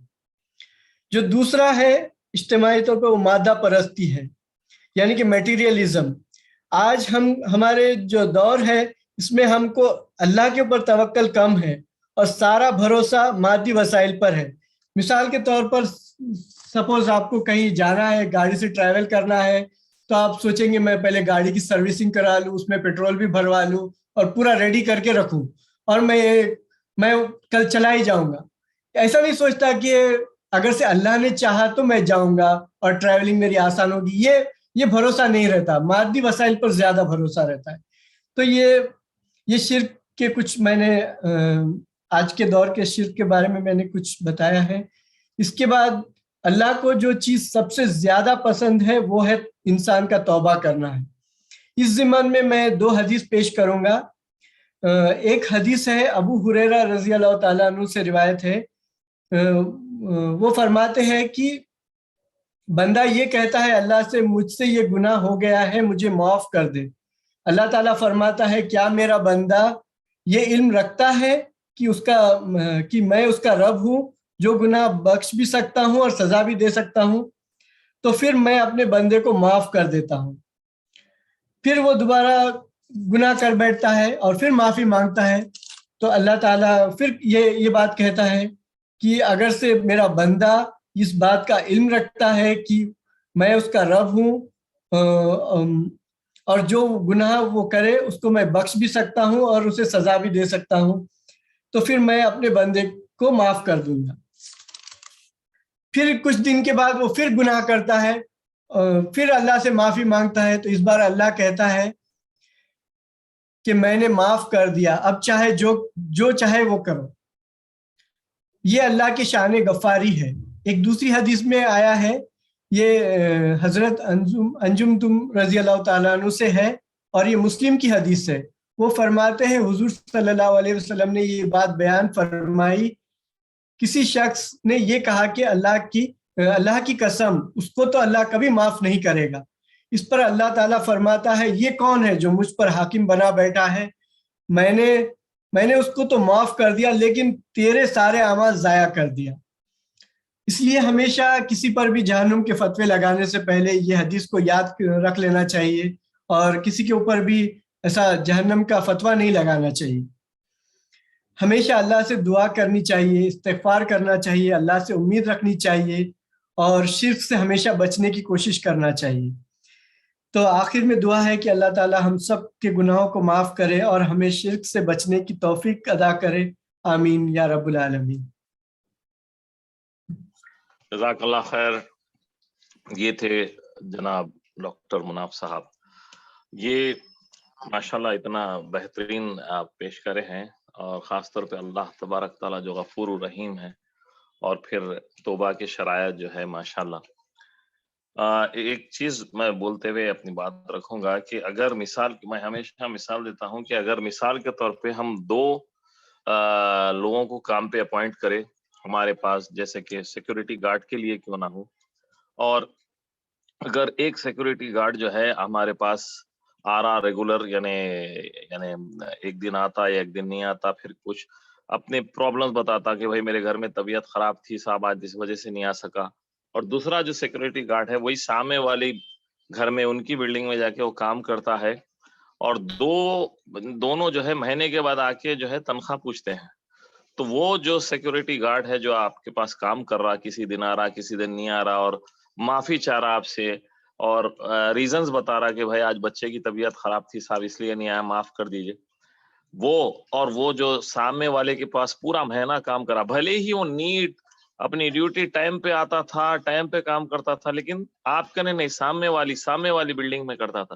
جو دوسرا ہے اجتماعی طور پہ وہ مادہ پرستی ہے, یعنی کہ میٹیریلزم. آج ہمارے جو دور ہے اس میں ہم کو اللہ کے اوپر توکل کم ہے اور سارا بھروسہ مادی وسائل پر ہے. مثال کے طور پر سپوز آپ کو کہیں جانا ہے, گاڑی سے ٹریول کرنا ہے, تو آپ سوچیں گے میں پہلے گاڑی کی سروسنگ کرا لوں, اس میں پیٹرول بھی بھروا لوں اور پورا ریڈی کر کے رکھوں اور میں کل چلا ہی جاؤں گا. ایسا نہیں سوچتا کہ اگر سے اللہ نے چاہا تو میں جاؤں گا اور ٹریولنگ میری آسان ہوگی. یہ بھروسہ نہیں رہتا, مادی وسائل پر زیادہ بھروسہ رہتا ہے. تو یہ شرک کے کچھ میں نے آج کے دور کے شرک کے بارے میں نے کچھ بتایا ہے. اس کے بعد اللہ کو جو چیز سب سے زیادہ پسند ہے وہ ہے انسان کا توبہ کرنا ہے. اس ضمن میں 2 حدیث پیش کروں گا. ایک حدیث ہے ابو ہریرہ رضی اللہ تعالیٰ عنہ سے روایت ہے. وہ فرماتے ہیں کہ بندہ یہ کہتا ہے اللہ سے مجھ سے یہ گناہ ہو گیا ہے, مجھے معاف کر دے. اللہ تعالیٰ فرماتا ہے کیا میرا بندہ یہ علم رکھتا ہے کہ میں اس کا رب ہوں جو گناہ بخش بھی سکتا ہوں اور سزا بھی دے سکتا ہوں, تو پھر میں اپنے بندے کو معاف کر دیتا ہوں. پھر وہ دوبارہ گناہ کر بیٹھتا ہے اور پھر معافی مانگتا ہے, تو اللہ تعالیٰ پھر یہ بات کہتا ہے کہ اگر سے میرا بندہ اس بات کا علم رکھتا ہے کہ میں اس کا رب ہوں اور جو گناہ وہ کرے اس کو میں بخش بھی سکتا ہوں اور اسے سزا بھی دے سکتا ہوں, تو پھر میں اپنے بندے کو معاف کر دوں گا. پھر کچھ دن کے بعد وہ پھر گناہ کرتا ہے, پھر اللہ سے معافی مانگتا ہے, تو اس بار اللہ کہتا ہے کہ میں نے معاف کر دیا, اب چاہے جو چاہے وہ کرو. یہ اللہ کی شان غفاری ہے. ایک دوسری حدیث میں آیا ہے, یہ حضرت انجم تم رضی اللہ تعالیٰ عنہ سے ہے اور یہ مسلم کی حدیث ہے. وہ فرماتے ہیں حضور صلی اللہ علیہ وسلم نے یہ بات بیان فرمائی, کسی شخص نے یہ کہا کہ اللہ کی قسم اس کو تو اللہ کبھی معاف نہیں کرے گا. اس پر اللہ تعالیٰ فرماتا ہے یہ کون ہے جو مجھ پر حاکم بنا بیٹھا ہے, میں نے اس کو تو معاف کر دیا لیکن تیرے سارے اعمال ضائع کر دیا. اس لیے ہمیشہ کسی پر بھی جہنم کے فتوے لگانے سے پہلے یہ حدیث کو یاد رکھ لینا چاہیے اور کسی کے اوپر بھی ایسا جہنم کا فتویٰ نہیں لگانا چاہیے. ہمیشہ اللہ سے دعا کرنی چاہیے, استغفار کرنا چاہیے, اللہ سے امید رکھنی چاہیے اور شرک سے ہمیشہ بچنے کی کوشش کرنا چاہیے. تو آخر میں دعا ہے کہ اللہ تعالی ہم سب کے گناہوں کو معاف کرے اور ہمیں شرک سے بچنے کی توفیق عطا کرے. آمین یا رب العالمین. جزاک اللہ خیر. یہ تھے جناب ڈاکٹر مناف صاحب. یہ ماشاءاللہ اتنا بہترین آپ پیش کرے ہیں اور خاص طور پہ اللہ تبارک تعالیٰ جو غفور الرحیم ہے اور پھر توبہ کے شرائط جو ہے ماشاءاللہ. ایک چیز میں بولتے ہوئے اپنی بات رکھوں گا کہ اگر میں ہمیشہ مثال دیتا ہوں کہ اگر مثال کے طور پہ ہم 2 لوگوں کو کام پہ اپوائنٹ کرے ہمارے پاس، جیسے کہ سیکورٹی گارڈ کے لیے کیوں نہ ہو، اور اگر ایک سیکورٹی گارڈ جو ہے ہمارے پاس آ رہا ریگولر، یعنی ایک دن آتا یا ایک دن نہیں آتا، پھر کچھ اپنے پرابلمز بتاتا کہ بھائی میرے گھر میں طبیعت خراب تھی صاحب آج اس وجہ سے نہیں آ سکا، اور دوسرا جو سیکورٹی گارڈ ہے وہی سامنے والی گھر میں ان کی بلڈنگ میں جا کے وہ کام کرتا ہے، اور دونوں جو ہے مہینے کے بعد آ کے جو ہے تنخواہ پوچھتے ہیں، تو وہ جو سیکورٹی گارڈ ہے جو آپ کے پاس کام کر رہا، کسی دن آ رہا کسی دن نہیں آ رہا، اور معافی چاہ رہا آپ سے اور ریزنز بتا رہا کہ بھائی آج بچے کی طبیعت خراب تھی صاحب اس لیے نہیں آیا، معاف کر دیجئے، وہ جو سامنے والے کے پاس پورا مہینہ کام کرا، بھلے ہی وہ نیٹ اپنی ڈیوٹی ٹائم پہ آتا تھا، ٹائم پہ کام کرتا تھا، لیکن آپ کہنے نہیں سامنے والی بلڈنگ میں کرتا تھا،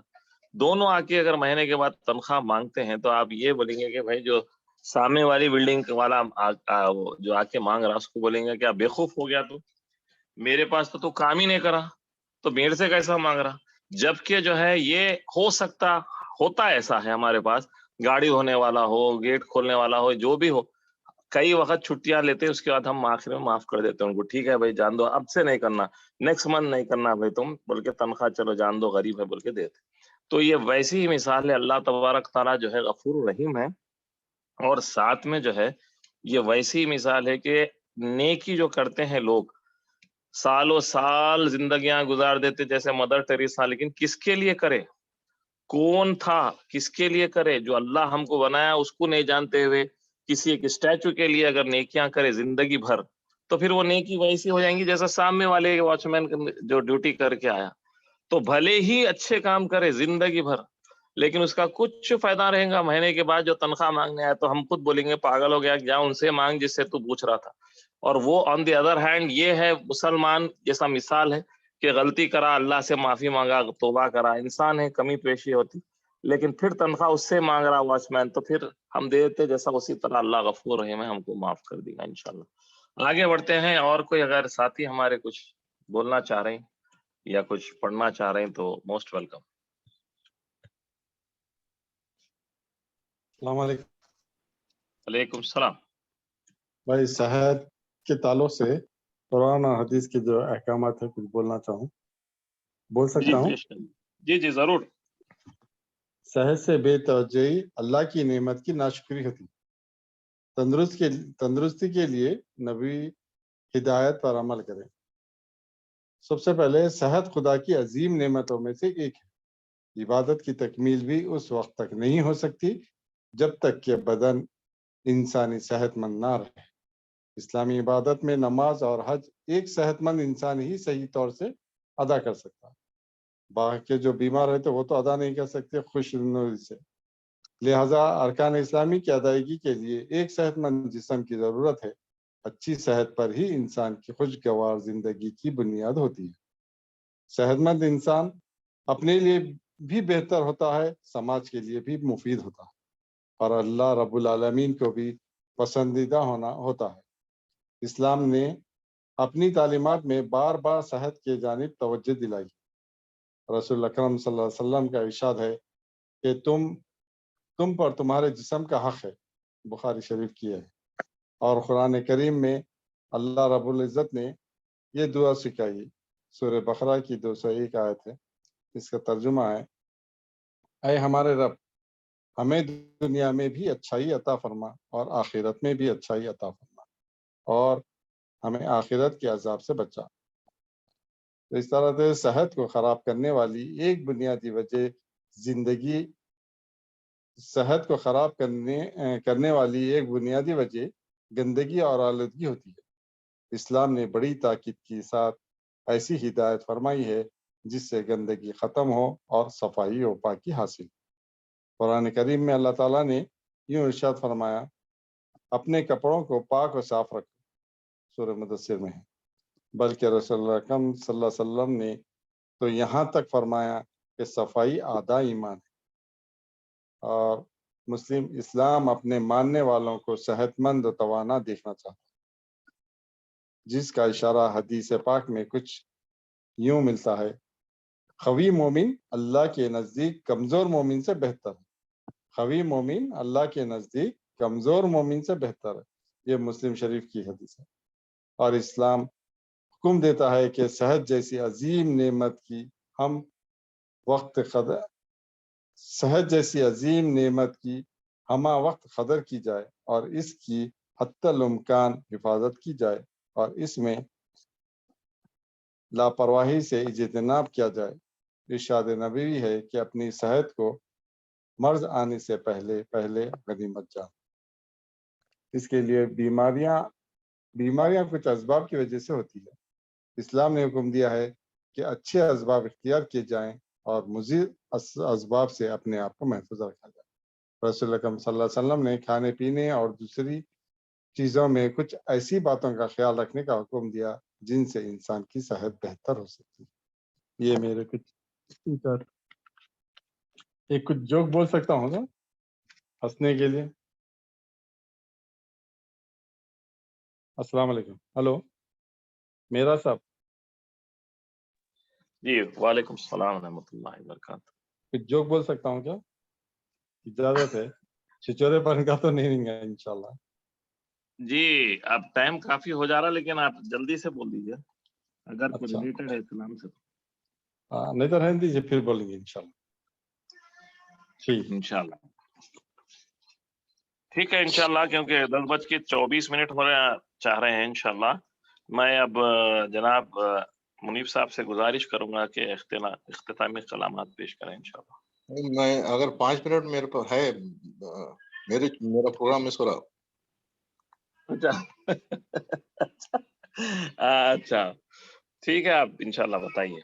دونوں آ کے اگر مہینے کے بعد تنخواہ مانگتے ہیں تو آپ یہ بولیں گے کہ بھائی جو سامنے والی بلڈنگ والا جو آ کے مانگ رہا اس کو بولیں گے کیا بیوقوف ہو گیا تو، میرے پاس تو کام ہی نہیں کرا تو میرے سے کیسا مانگ رہا، جبکہ جو ہے یہ ہوتا ایسا ہے ہمارے پاس، گاڑی ہونے والا ہو، گیٹ کھولنے والا ہو، جو بھی ہو، کئی وقت چھٹیاں لیتے اس کے بعد ہم آخر میں معاف کر دیتے ہیں ان کو، ٹھیک ہے بھائی جان دو، اب سے نہیں کرنا، نیکسٹ منتھ نہیں کرنا بھائی تم، بول کے تنخواہ چلو جان دو غریب ہے بول کے دیتے۔ تو یہ ویسی ہی مثال ہے، اللہ تبارک تعالیٰ جو ہے غفور رحیم ہے، اور ساتھ میں جو ہے یہ ویسی مثال ہے کہ نیکی جو کرتے ہیں لوگ سالوں سال زندگیاں گزار دیتے جیسے مدر ٹیریسا، لیکن کس کے لیے کرے، کون تھا، کس کے لیے کرے، جو اللہ ہم کو بنایا اس کو نہیں جانتے ہوئے کسی ایک اسٹیچو کے لیے اگر نیکیاں کرے زندگی بھر، تو پھر وہ نیکی ویسی ہو جائیں گی جیسا سامنے والے واچ مین جو ڈیوٹی کر کے آیا، تو بھلے ہی اچھے کام کرے زندگی بھر لیکن اس کا کچھ فائدہ رہے گا، مہینے کے بعد جو تنخواہ مانگنے آیا تو ہم خود بولیں گے پاگل ہو گیا، جا ان سے مانگ جس سے تو پوچھ رہا تھا۔ اور وہ آن دی ادر ہینڈ یہ ہے مسلمان جیسا مثال ہے کہ غلطی کرا اللہ سے معافی مانگا توبہ کرا، انسان ہے کمی پیشی ہوتی، لیکن پھر تنخواہ اس سے مانگ رہا واچ مین، تو پھر ہم دے دیتے جیسا اسی طرح اللہ غفور رحیم ہے، ہم کو معاف کر دے گا انشاءاللہ۔ آگے بڑھتے ہیں، اور کوئی اگر ساتھی ہمارے کچھ بولنا چاہ رہے ہیں یا کچھ پڑھنا چاہ رہے ہیں تو موسٹ ویلکم۔ السلام علیکم وعلیکم السلام۔ بھائی، صحت کے تعلق سے قرآن اور حدیث کے جو احکامات ہیں کچھ بولنا چاہوں، بول سکتا ہوں؟ جی ضرور۔ صحت سے بے توجہی اللہ کی نعمت کی ناشکری ہوتی، تندرستی کے لیے نبی ہدایت پر عمل کریں۔ سب سے پہلے صحت خدا کی عظیم نعمتوں میں سے ایک ہے، عبادت کی تکمیل بھی اس وقت تک نہیں ہو سکتی جب تک کہ بدن انسانی صحت مند نہ رہے۔ اسلامی عبادت میں نماز اور حج ایک صحت مند انسان ہی صحیح طور سے ادا کر سکتا ہے، باقی جو بیمار رہتے وہ تو ادا نہیں کر سکتے خوش نوئی سے۔ لہذا ارکان اسلامی کی ادائیگی کے لیے ایک صحت مند جسم کی ضرورت ہے۔ اچھی صحت پر ہی انسان کی خوشگوار زندگی کی بنیاد ہوتی ہے۔ صحت مند انسان اپنے لیے بھی بہتر ہوتا ہے، سماج کے لیے بھی مفید ہوتا ہے، اور اللہ رب العالمین کو بھی پسندیدہ ہوتا ہے۔ اسلام نے اپنی تعلیمات میں بار بار صحت کی جانب توجہ دلائی۔ رسول اکرم صلی اللہ علیہ وسلم کا ارشاد ہے کہ تم پر تمہارے جسم کا حق ہے، بخاری شریف کی ہے، اور قرآن کریم میں اللہ رب العزت نے یہ دعا سکھائی، سورہ بقرہ کی 201 آیت ہے، اس کا ترجمہ ہے، اے ہمارے رب، ہمیں دنیا میں بھی اچھائی عطا فرما اور آخرت میں بھی اچھائی عطا فرما، اور ہمیں آخرت کے عذاب سے بچا۔ تو اس طرح سے صحت کو خراب کرنے والی ایک بنیادی وجہ گندگی اور آلودگی ہوتی ہے۔ اسلام نے بڑی تاکید کے ساتھ ایسی ہدایت فرمائی ہے جس سے گندگی ختم ہو اور صفائی و پاکی حاصل۔ قرآن کریم میں اللہ تعالیٰ نے یوں ارشاد فرمایا، اپنے کپڑوں کو پاک و صاف رکھو، سورہ مدثر میں ہے۔ بلکہ رسول اللہ اکرم صلی اللہ علیہ وسلم نے تو یہاں تک فرمایا کہ صفائی آدھا ایمان ہے، اور مسلم اسلام اپنے ماننے والوں کو صحت مند و توانا دیکھنا چاہتا ہے، جس کا اشارہ حدیث پاک میں کچھ یوں ملتا ہے قوی مومن اللہ کے نزدیک کمزور مومن سے بہتر ہے، قوی مومن اللہ کے نزدیک کمزور مومن سے بہتر ہے، یہ مسلم شریف کی حدیث ہے۔ اور اسلام حکم دیتا ہے کہ صحت جیسی عظیم نعمت کی ہم ہمہ وقت قدر کی جائے اور اس کی حتی الامکان حفاظت کی جائے اور اس میں لاپرواہی سے اجتناب کیا جائے۔ ارشاد نبوی ہے کہ اپنی صحت کو مرض آنے سے پہلے غنیمت جان۔ اس کے لیے بیماریاں کچھ اسباب کی وجہ سے ہوتی ہے۔ اسلام نے حکم دیا ہے کہ اچھے اسباب اختیار کیے جائیں اور مضر اسباب سے اپنے آپ کو محفوظ رکھا جائے۔ رسول اکرم صلی اللہ علیہ وسلم نے کھانے پینے اور دوسری چیزوں میں کچھ ایسی باتوں کا خیال رکھنے کا حکم دیا جن سے انسان کی صحت بہتر ہو سکتی ہے۔ یہ میرے کچھ جوک بول سکتا ہوں نا ہنسنے کے لیے۔ السلام علیکم۔ ہلو میرا صاحب، جی وعلیکم السلام ورحمۃ اللہ وبرکاتہ۔ کچھ جوک بول سکتا ہوں کیا؟ اجازت ہے؟ چھچورے پن کا تو نہیں گا انشاءاللہ۔ جی اب ٹائم کافی ہو جا رہا، لیکن آپ جلدی سے بول دیجیے اگر کوئی اچھا، ریلیٹڈ ہے اسلام سے۔ ہاں نہیں تو رہنے دیجیے، پھر بولیں گے انشاءاللہ۔ ٹھیک انشاءاللہ ٹھیک ہے انشاءاللہ، کیونکہ 10:24 ہو رہے چاہ رہے ہیں انشاءاللہ۔ میں اب جناب منیب صاحب سے گزارش کروں گا کہ اختتامی کلامات پیش کریں انشاءاللہ۔ میں اگر 5 منٹ میرے پاس ہے، میرا پروگرام مس ہو رہا۔ اچھا ٹھیک ہے، آپ انشاءاللہ بتائیے۔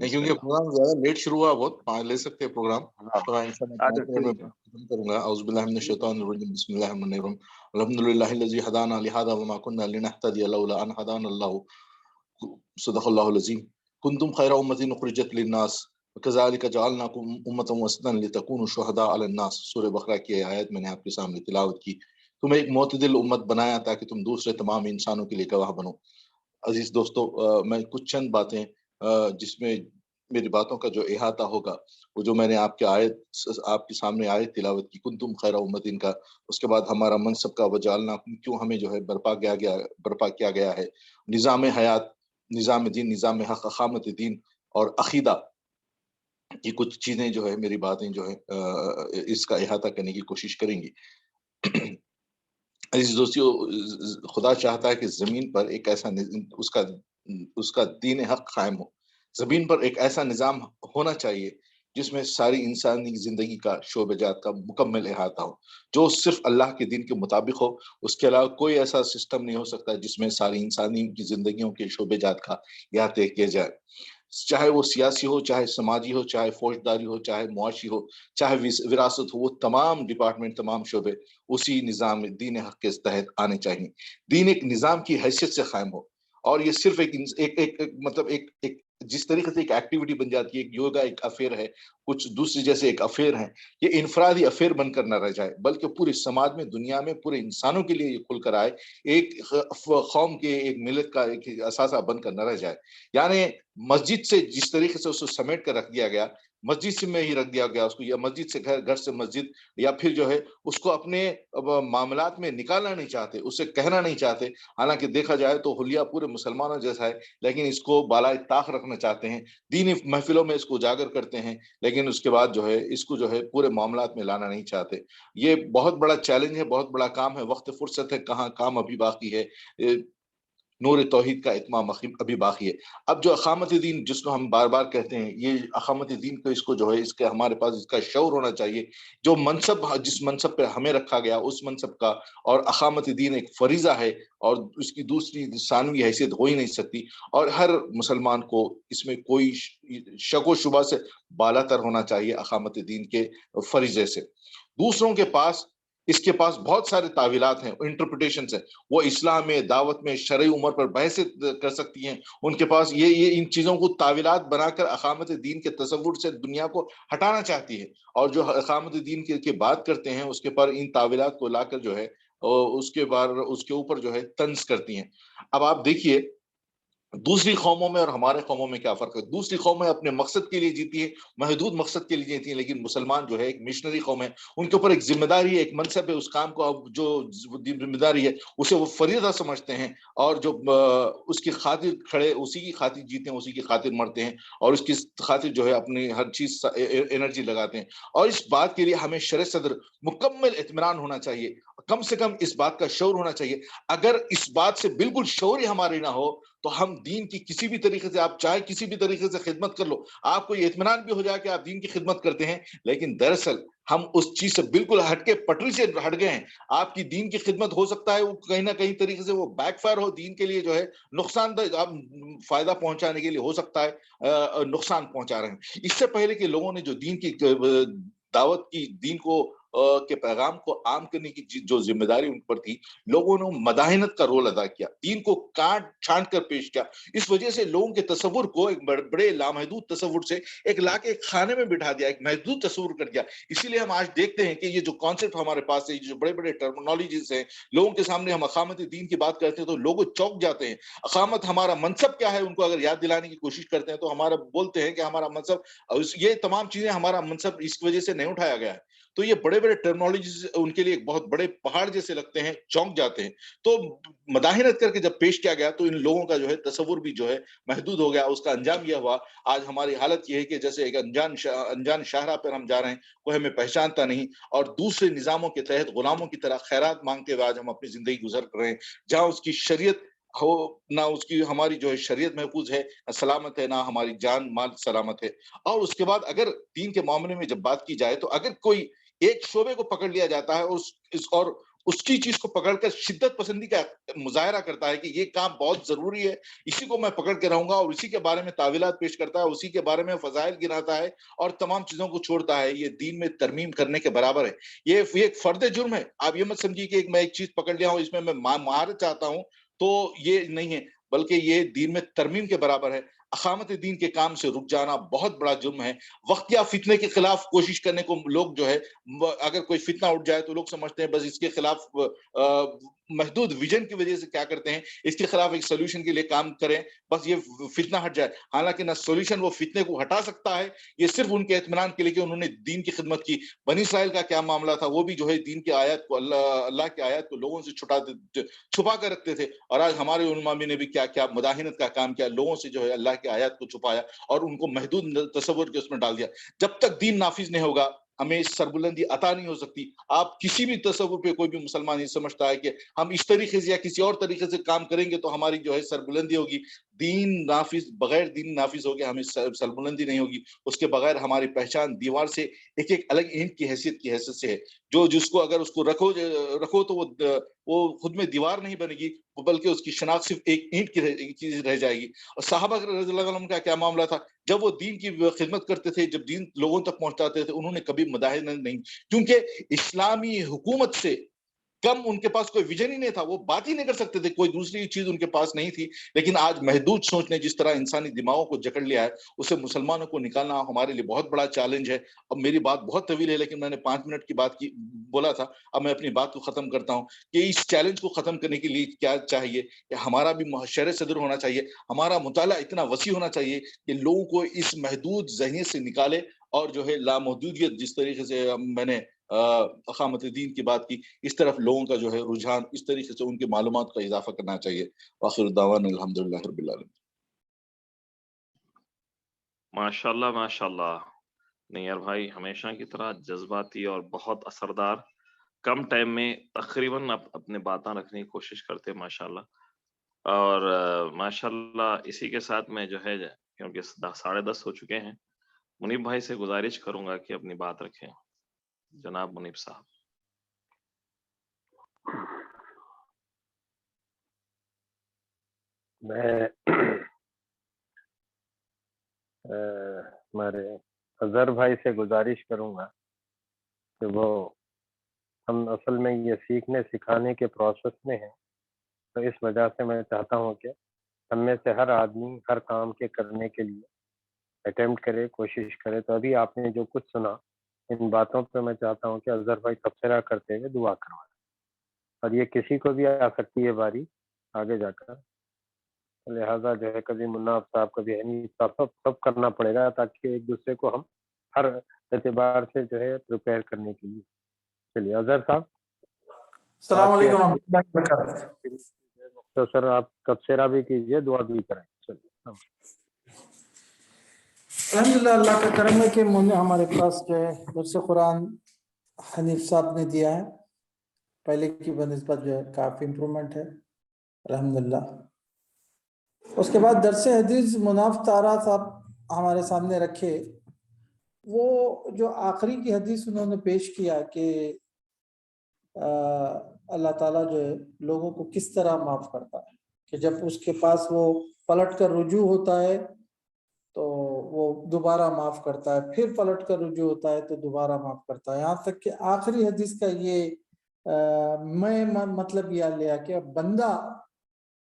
کیونکہ پروگرام زیادہ لیٹ شروع ہوا، بہت لے سکتے ہیں پروگرام، تو میں انشاءاللہ 5 منٹ میں ختم کروں گا۔ اعوذ باللہ من الشیطان الرجیم، بسم اللہ الرحمن الرحیم، الحمدللہ الذی ہدانا لہذا وما کنا لنہتدی لولا ان ہدانا اللہ، صدق اللہ العظیم۔ کنتم خیر امۃ اخرجت للناس وکذالک جعلناکم امۃ وسطا لتکونوا شہداء علی الناس۔ سورہ بقرہ کی آیت میں نے آپ کے سامنے تلاوت کی۔ تمہیں ایک معتدل امت بنایا تاکہ تم دوسرے تمام انسانوں کے لیے گواہ بنو۔ عزیز دوستو، میں کچھ چند باتیں جس میں میری باتوں کا جو احاطہ ہوگا، وہ جو میں نے آپ کے سامنے آیت تلاوت کی، کنتم خیر امت کا، اس کے بعد ہمارا منصب کا وجعلنا، کیوں ہمیں جو ہے برپا کیا گیا ہے، نظام حیات، نظام دین، نظام حق، اقامت دین اور عقیدہ، یہ کچھ چیزیں جو ہے میری باتیں جو ہے اس کا احاطہ کرنے کی کوشش کریں گی۔ عزیز دوستیو، خدا چاہتا ہے کہ زمین پر ایک ایسا اس کا دین حق قائم ہو۔ زمین پر ایک ایسا نظام ہونا چاہیے جس میں ساری انسانی زندگی کا شعبہ جات کا مکمل احاطہ ہو، جو صرف اللہ کے دین کے مطابق ہو۔ اس کے علاوہ کوئی ایسا سسٹم نہیں ہو سکتا جس میں ساری انسانی کی زندگیوں کے شعبہ جات کا احاطہ کیا جائے، چاہے وہ سیاسی ہو، چاہے سماجی ہو، چاہے فوجداری ہو، چاہے معاشی ہو، چاہے وراثت ہو، وہ تمام ڈپارٹمنٹ، تمام شعبے اسی نظام دین حق کے تحت آنے چاہیے۔ دین ایک نظام کی حیثیت سے قائم ہو، اور یہ صرف مطلب ایک جس طریقے سے ایک ایکٹیویٹی بن جاتی ہے، ایک یوگا ایک افیئر ہے، کچھ دوسری جیسے ایک افیئر ہے، یہ انفرادی افیئر بن کر نہ رہ جائے، بلکہ پورے سماج میں، دنیا میں، پورے انسانوں کے لیے یہ کھل کر آئے، ایک قوم کے، ایک ملت کا ایک اثاثہ بن کر نہ رہ جائے۔ یعنی مسجد سے جس طریقے سے اس کو سمیٹ کر رکھ دیا گیا، مسجد سے میں ہی رکھ دیا گیا اس کو، یا مسجد سے گھر سے مسجد، یا پھر جو ہے اس کو اپنے معاملات میں نکالنا نہیں چاہتے، اسے کہنا نہیں چاہتے۔ حالانکہ دیکھا جائے تو حلیہ پورے مسلمانوں جیسا ہے، لیکن اس کو بالائے طاق رکھنا چاہتے ہیں، دینی محفلوں میں اس کو اجاگر کرتے ہیں، لیکن اس کے بعد جو ہے اس کو جو ہے پورے معاملات میں لانا نہیں چاہتے۔ یہ بہت بڑا چیلنج ہے، بہت بڑا کام ہے، وقت فرصت ہے کہاں، کام ابھی باقی ہے، نور توحید کا اتمام ابھی باقی ہے۔ اب جو اقامت دین جس کو ہم بار بار کہتے ہیں، یہ اقامت دین کو، اس کو جو ہے اس کے ہمارے پاس اس کا شعور ہونا چاہیے، جو منصب، جس منصب پہ ہمیں رکھا گیا اس منصب کا، اور اقامت دین ایک فریضہ ہے، اور اس کی دوسری ثانوی حیثیت ہو ہی نہیں سکتی، اور ہر مسلمان کو اس میں کوئی شک و شبہ سے بالا تر ہونا چاہیے اقامت دین کے فریضے سے۔ دوسروں کے پاس اس کے پاس بہت سارے تعویلات ہیں، انٹرپریٹیشنز ہیں، وہ اسلام میں، دعوت میں، شرعی امور پر بحث کر سکتی ہیں، ان کے پاس یہ ان چیزوں کو تعویلات بنا کر اقامت دین کے تصور سے دنیا کو ہٹانا چاہتی ہے، اور جو اقامت دین کی بات کرتے ہیں اس کے پر ان تعویلات کو لا کر جو ہے اس کے اوپر جو ہے طنز کرتی ہیں۔ اب آپ دیکھیے، دوسری قوموں میں اور ہمارے قوموں میں کیا فرق ہے؟ دوسری قومیں اپنے مقصد کے لیے جیتی ہیں، محدود مقصد کے لیے جیتی ہیں، لیکن مسلمان جو ہے ایک مشنری قوم ہے، ان کے اوپر ایک ذمہ داری ہے، ایک منصب ہے، اس کام کو اب جو ذمہ داری ہے اسے وہ فریضہ سمجھتے ہیں، اور جو اس کی خاطر کھڑے، اسی کی خاطر جیتے ہیں، اسی کی خاطر مرتے ہیں، اور اس کی خاطر جو ہے اپنی ہر چیز انرجی لگاتے ہیں۔ اور اس بات کے لیے ہمیں شرع صدر مکمل اطمینان ہونا چاہیے، کم سے کم اس بات کا شعور ہونا چاہیے۔ اگر اس بات سے بالکل شعور ہی ہمارے نہ ہو تو ہم دین کی کسی بھی طریقے سے، آپ چاہے کسی بھی طریقے سے خدمت کر لو، آپ کو یہ اطمینان بھی ہو جائے کہ آپ دین کی خدمت کرتے ہیں، لیکن دراصل ہم اس چیز سے بالکل ہٹ کے پٹری سے ہٹ گئے ہیں۔ آپ کی دین کی خدمت ہو سکتا ہے وہ کہیں نہ کہیں طریقے سے وہ بیک فائر ہو، دین کے لیے جو ہے نقصان دہ، آپ فائدہ پہنچانے کے لیے ہو سکتا ہے نقصان پہنچا رہے ہیں۔ اس سے پہلے کہ لوگوں نے جو دین کی دعوت کی، دین کو کے پیغام کو عام کرنے کی جو ذمہ داری ان پر تھی، لوگوں نے مداحنت کا رول ادا کیا، دین کو کاٹ چھانٹ کر پیش کیا۔ اس وجہ سے لوگوں کے تصور کو ایک بڑے لامحدود تصور سے ایک لا کے ایک خانے میں بٹھا دیا، ایک محدود تصور کر دیا۔ اسی لیے ہم آج دیکھتے ہیں کہ یہ جو کانسیپٹ ہمارے پاس ہے، جو بڑے بڑے ٹرمینالوجیز ہیں، لوگوں کے سامنے ہم اقامت دین کی بات کرتے ہیں تو لوگ چونک جاتے ہیں۔ اقامت ہمارا منصب کیا ہے ان کو اگر یاد دلانے کی کوشش کرتے ہیں تو ہمارا بولتے ہیں کہ ہمارا منصب، یہ تمام چیزیں ہمارا منصب اس وجہ سے نہیں اٹھایا گیا ہے۔ تو یہ بڑے بڑے ٹرمینالوجیز ان کے لیے ایک بہت بڑے پہاڑ جیسے لگتے ہیں، چونک جاتے ہیں۔ تو مداحنت کر کے جب پیش کیا گیا تو ان لوگوں کا جو ہے تصور بھی جو ہے محدود ہو گیا۔ اس کا انجام یہ ہوا، آج ہماری حالت یہ ہے کہ جیسے ایک انجان شاہراہ پر ہم جا رہے ہیں، کوئی ہمیں پہچانتا نہیں، اور دوسرے نظاموں کے تحت غلاموں کی طرح خیرات مانگتے ہوئے آج ہم اپنی زندگی گزر کر رہے ہیں، جہاں اس کی شریعت ہو نہ اس کی، ہماری جو ہے شریعت محفوظ ہے، سلامت ہے، نہ ہماری جان مال سلامت ہے۔ اور اس کے بعد اگر دین کے معاملے میں جب بات کی جائے تو اگر کوئی ایک شعبے کو پکڑ لیا جاتا ہے اور اس کی چیز کو پکڑ کر شدت پسندی کا مظاہرہ کرتا ہے کہ یہ کام بہت ضروری ہے، اسی کو میں پکڑ کے رہوں گا، اور اسی کے بارے میں تعویلات پیش کرتا ہے، اسی کے بارے میں فضائل گناتا ہے اور تمام چیزوں کو چھوڑتا ہے، یہ دین میں ترمیم کرنے کے برابر ہے۔ یہ ایک فرد جرم ہے۔ آپ یہ مت سمجھیے کہ میں ایک چیز پکڑ لیا ہوں، اس میں مہارت چاہتا ہوں تو یہ نہیں ہے، بلکہ یہ دین میں ترمیم کے برابر ہے۔ اقامت دین کے کام سے رک جانا بہت بڑا جرم ہے۔ وقتیہ فتنے کے خلاف کوشش کرنے کو لوگ جو ہے، اگر کوئی فتنہ اٹھ جائے تو لوگ سمجھتے ہیں بس اس کے خلاف محدود ویژن کی وجہ سے کیا کرتے ہیں، اس کے خلاف ایک سولوشن کے لیے کام کریں، بس یہ فتنہ ہٹ جائے۔ حالانکہ نہ سولوشن وہ فتنے کو ہٹا سکتا ہے، یہ صرف ان کے اطمینان کے لیے کہ انہوں نے دین کی خدمت کی۔ بنی اسرائیل کا کیا معاملہ تھا، وہ بھی جو ہے دین کی آیات کو، اللہ کی آیات کو لوگوں سے چھپا کر رکھتے تھے، اور آج ہمارے علماء نے بھی کیا کیا مداحنت کا کام کیا، لوگوں سے جو ہے اللہ کی آیات کو چھپایا اور ان کو محدود تصور کے اس میں ڈال دیا۔ جب تک دین نافذ نہیں ہوگا ہمیں سربلندی عطا نہیں ہو سکتی۔ آپ کسی بھی تصور پہ کوئی بھی مسلمان یہ سمجھتا ہے کہ ہم اس طریقے سے یا کسی اور طریقے سے کام کریں گے تو ہماری جو ہے سربلندی ہوگی، دین نافذ، بغیر دین نافذ ہو گیا ہمیں سربلندی نہیں ہوگی۔ اس کے بغیر ہماری پہچان دیوار سے ایک ایک الگ اینٹ کی حیثیت سے ہے، جو جس کو اگر اس کو رکھو تو وہ خود میں دیوار نہیں بنے گی، بلکہ اس کی شناخت صرف ایک اینٹ کی رہ جائے گی۔ اور صحابہ رضی اللہ عنہ کا کیا معاملہ تھا، جب وہ دین کی خدمت کرتے تھے، جب دین لوگوں تک پہنچاتے تھے، انہوں نے کبھی مداحنت نہیں، کیونکہ اسلامی حکومت سے کم ان کے پاس کوئی ویژن ہی نہیں تھا، وہ بات ہی نہیں کر سکتے تھے، کوئی دوسری چیز ان کے پاس نہیں تھی۔ لیکن آج محدود سوچ نے جس طرح انسانی دماغوں کو جکڑ لیا ہے، اسے مسلمانوں کو نکالنا ہمارے لیے بہت بڑا چیلنج ہے۔ اب میری بات بہت طویل ہے، لیکن میں نے 5 منٹ کی بات کی بولا تھا، اب میں اپنی بات کو ختم کرتا ہوں کہ اس چیلنج کو ختم کرنے کے لیے کیا چاہیے کہ ہمارا بھی شرع صدر ہونا چاہیے، ہمارا مطالعہ اتنا وسیع ہونا چاہیے کہ لوگوں کو اس محدود ذہنیت سے نکالے، اور جو ہے لامحدودیت، جس طریقے سے میں نے اقامت دین کی بات کی، اس طرف لوگوں کا جو ہے رجحان، اس طریقے سے ان کی معلومات کا اضافہ کرنا چاہیے۔ وآخر دعوانا الحمدللہ رب العالمین۔ ماشاءاللہ ماشاءاللہ، نیار بھائی ہمیشہ کی طرح جذباتی اور بہت اثردار، کم ٹائم میں تقریباً اپنے باتیں رکھنے کی کوشش کرتے ہیں ماشاءاللہ۔ اور ماشاءاللہ اسی کے ساتھ میں جو ہے، کیونکہ 10:30 ہو چکے ہیں، منیب بھائی سے گزارش کروں گا کہ اپنی بات رکھیں۔ جناب منیب صاحب۔ میں ہمارے اظہر بھائی سے گزارش کروں گا کہ وہ، ہم اصل میں یہ سیکھنے سکھانے کے پروسیس میں ہیں، تو اس وجہ سے میں چاہتا ہوں کہ ہم میں سے ہر آدمی ہر کام کے کرنے کے لیے اٹیمپٹ کرے، کوشش کرے۔ تو ابھی آپ نے جو کچھ سنا، ان باتوں پہ میں چاہتا ہوں کہ اظہر بھائی تبصرہ کرتے ہوئے دعا کروائیں، اور یہ کسی کو بھی آ سکتی ہے باری آگے جا کر، لہٰذا جو ہے کبھی مناف صاحب کبھی حنیف صاحب سب کرنا پڑے گا تاکہ ایک دوسرے کو ہم ہر اعتبار سے جو ہے پریپیئر کرنے کے لیے. چلیے اظہر صاحب. السلام علیکم ورحمۃ اللہ وبرکاتہ. تو سر آپ تبصرہ بھی کیجیے, دعا بھی کریں. چلیے الحمدللہ اللہ کا کرم ہے کہ ہمارے پاس جو ہے درس قرآن حنیف صاحب نے دیا ہے, پہلے کی بنسبت جو ہے کافی امپرومنٹ ہے الحمدللہ. اس کے بعد درس حدیث مناف تارہ صاحب ہمارے سامنے رکھے. وہ جو آخری کی حدیث انہوں نے پیش کیا کہ اللہ تعالیٰ جو ہے لوگوں کو کس طرح معاف کرتا ہے, کہ جب اس کے پاس وہ پلٹ کر رجوع ہوتا ہے تو وہ دوبارہ معاف کرتا ہے, پھر پلٹ کر رجوع ہوتا ہے تو دوبارہ معاف کرتا ہے, یہاں تک کہ آخری حدیث کا یہ میں مطلب یہ لیا کہ بندہ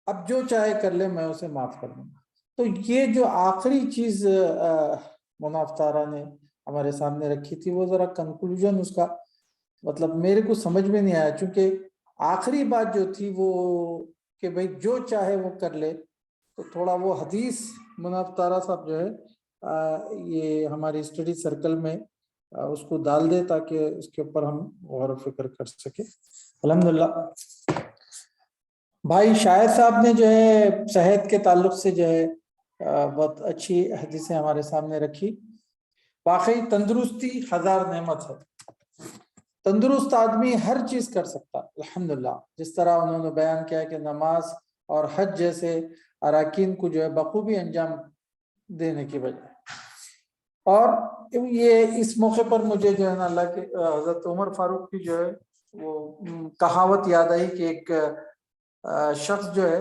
اب جو چاہے کر لے میں اسے معاف کر دوں گا. تو یہ جو آخری چیز مناف تارہ نے ہمارے سامنے رکھی تھی وہ ذرا کنکلوژن اس کا مطلب میرے کو سمجھ میں نہیں آیا, چونکہ آخری بات جو تھی وہ کہ بھئی جو چاہے وہ کر لے, تو تھوڑا وہ حدیث مناف تارہ صاحب جو ہے یہ ہماری اسٹڈی سرکل میں اس کو ڈال دے تاکہ اس کے اوپر ہم غور و فکر کر سکے. الحمدللہ. بھائی شاہد صاحب نے جو ہے صحت کے تعلق سے جو ہے بہت اچھی حدیثیں ہمارے سامنے رکھی. واقعی تندرستی ہزار نعمت ہے, تندرست آدمی ہر چیز کر سکتا الحمدللہ. جس طرح انہوں نے بیان کیا کہ نماز اور حج جیسے اراکین کو جو ہے بخوبی انجام دینے کی وجہ. اور یہ اس موقع پر مجھے جو ہے نا اللہ کے حضرت عمر فاروق کی جو ہے وہ کہاوت یاد آئی کہ ایک شخص جو ہے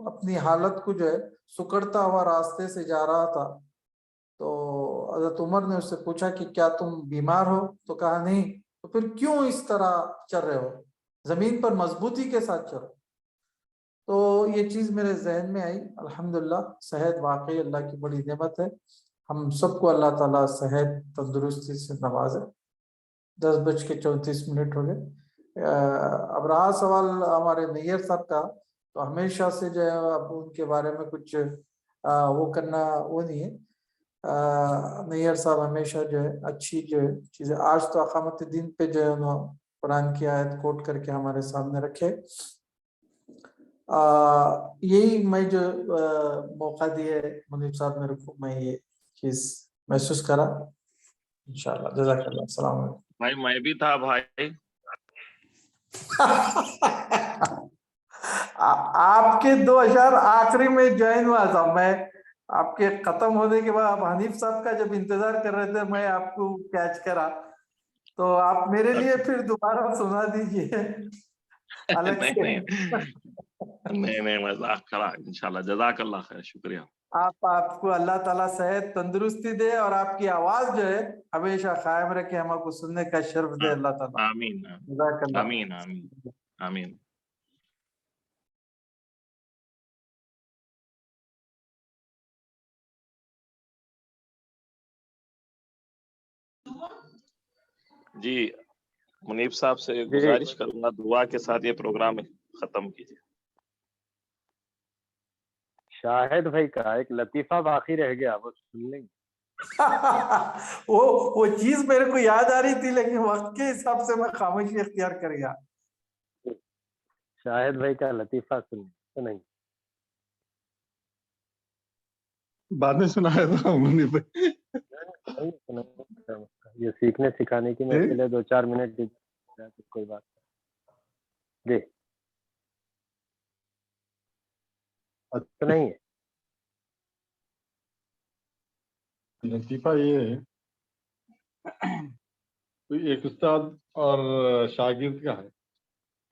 اپنی حالت کو جو ہے سکڑتا ہوا راستے سے جا رہا تھا, تو حضرت عمر نے اس سے پوچھا کہ کیا تم بیمار ہو؟ تو کہا نہیں. تو پھر کیوں اس طرح چل رہے ہو, زمین پر مضبوطی کے ساتھ چلو. تو یہ چیز میرے ذہن میں آئی. الحمدللہ صحت واقعی اللہ کی بڑی نعمت ہے, ہم سب کو اللہ تعالیٰ صحت تندرستی سے نوازے. 10:34 ہو گئے. اب رہا سوال ہمارے نیئر صاحب کا, تو ہمیشہ سے جو ہے اب ان کے بارے میں کچھ وہ کرنا وہ نہیں ہے. نیئر صاحب ہمیشہ جو ہے اچھی جو ہے چیزیں, آج تو اقامت دین پہ جو ہے انہوں قرآن کی آیت کوٹ کر کے ہمارے سامنے رکھے. یہی میں جو موقع دیے منیب صاحب میرے کو, میں یہ چیز محسوس کرا انشاءاللہ. جزاک اللہ. السلام علیکم. بھائی میں بھی تھا بھائی. آپ کے 2 اشعار آخری میں جوائن ہوا تھا, میں آپ کے ختم ہونے کے بعد آپ حنیف صاحب کا جب انتظار کر رہے تھے میں آپ کو کیچ کرا, تو آپ میرے لیے پھر دوبارہ سنا دیجئے الگ سے. نہیں مذاق کرا انشاءاللہ. جزاک اللہ خیر, شکریہ. آپ کو اللہ تعالیٰ صحت تندرستی دے اور آپ کی آواز جو ہے ہمیشہ قائم رکھے, ہم کو سننے کا شرف دے اللہ تعالیٰ. آمین جزاک اللہ. آمین آمین آمین. جی منیب صاحب سے گزارش کروں گا دعا کے ساتھ یہ پروگرام ختم کیجیے. شاہد بھائی کا ایک لطیفہ باقی رہ گیا, وہ سن لیں گے. وہ چیز میرے کو یاد آ رہی تھی لیکن وقت کے حساب سے میں خاموشی اختیار کر گیا. شاہد بھائی کا لطیفہ سنیں. بعد میں سنایا تھا منیب بھائی. یہ سیکھنے سکھانے کی محفل ہے, 2-4 منٹ کوئی بات جی نہیں ہے. لطیفہ یہ ہے, ایک استاد اور شاگرد کا ہے.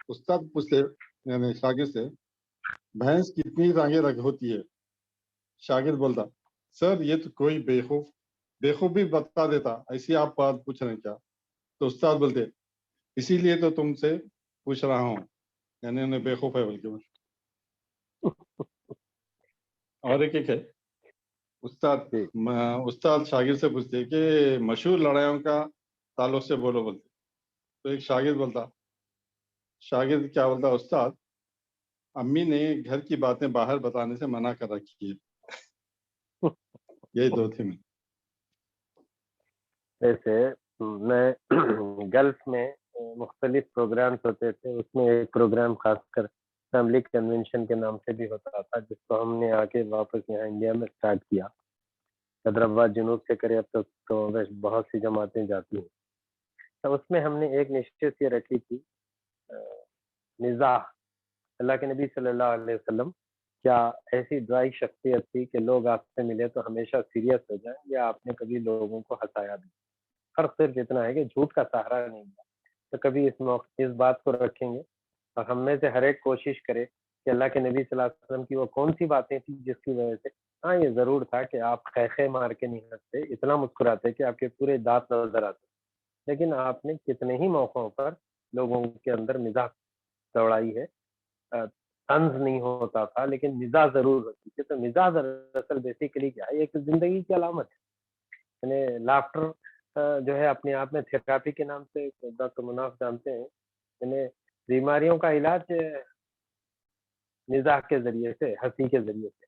استاد پوچھتے یعنی شاگرد سے, بھینس کتنی ٹانگیں ہوتی ہے؟ شاگرد بولتا, سر یہ تو کوئی بیوقوف بھی بتا دیتا, ایسی آپ بات پوچھ رہے ہیں کیا؟ تو استاد بولتے, اسی لیے تو تم سے پوچھ رہا ہوں, یعنی انہیں بیوقوف ہے بلکہ. اور ایک ہے, استاد شاگرد سے پوچھتے کہ مشہور لڑائیوں کا تعلق سے بولو بولتے. تو ایک شاگرد بولتا, شاگرد کیا بولتا, استاد امی نے گھر کی باتیں باہر بتانے سے منع کر رکھی ہے. یہی دو تھے. میں ویسے میں گلف میں مختلف پروگرامز ہوتے تھے، اس میں ایک پروگرام خاص کر فیملی کنونشن کے نام سے بھی ہوتا تھا، جس کو ہم نے آ کے واپس یہاں انڈیا میں اسٹارٹ کیا. حیدرآباد جنوب سے کرے اب تک تو بہت سی جماعتیں جاتی ہیں. تو اس میں ہم نے ایک نشست یہ رکھی تھی، مزاح. اللہ کے نبی صلی اللہ علیہ وسلم کیا ایسی ڈرائی شخصیت تھی کہ لوگ آپ سے ملے تو ہمیشہ سیریس ہو جائیں، یا آپ نے کبھی لوگوں کو ہنسایا بھی؟ فرق صرف اتنا ہے کہ جھوٹ کا سہارا نہیں ہے. تو کبھی اس بات کو رکھیں گے اور ہم میں سے ہر ایک کوشش کرے کہ اللہ کے نبی صلی اللہ علیہ وسلم کی وہ کون سی باتیں تھیں جس کی وجہ سے، ہاں یہ ضرور تھا کہ آپ خیخے مار کے نہیں ہنستے، اتنا مسکراتے کہ آپ کے پورے دانت نظر آتے، لیکن آپ نے کتنے ہی موقعوں پر لوگوں کے اندر مزاح دوڑائی ہے. طنز نہیں ہوتا تھا لیکن مزاح ضرور ہوتی تھی. تو مزاح دراصل بیسیکلی کیا ہے، ایک زندگی کی علامت ہے. یعنی لافٹر جو ہے اپنے آپ میں تھراپی کے نام سے ڈاکٹر مناف جانتے ہیں، یعنی بیماریوں کا علاج مزاح کے ذریعے سے، ہنسی کے ذریعے سے.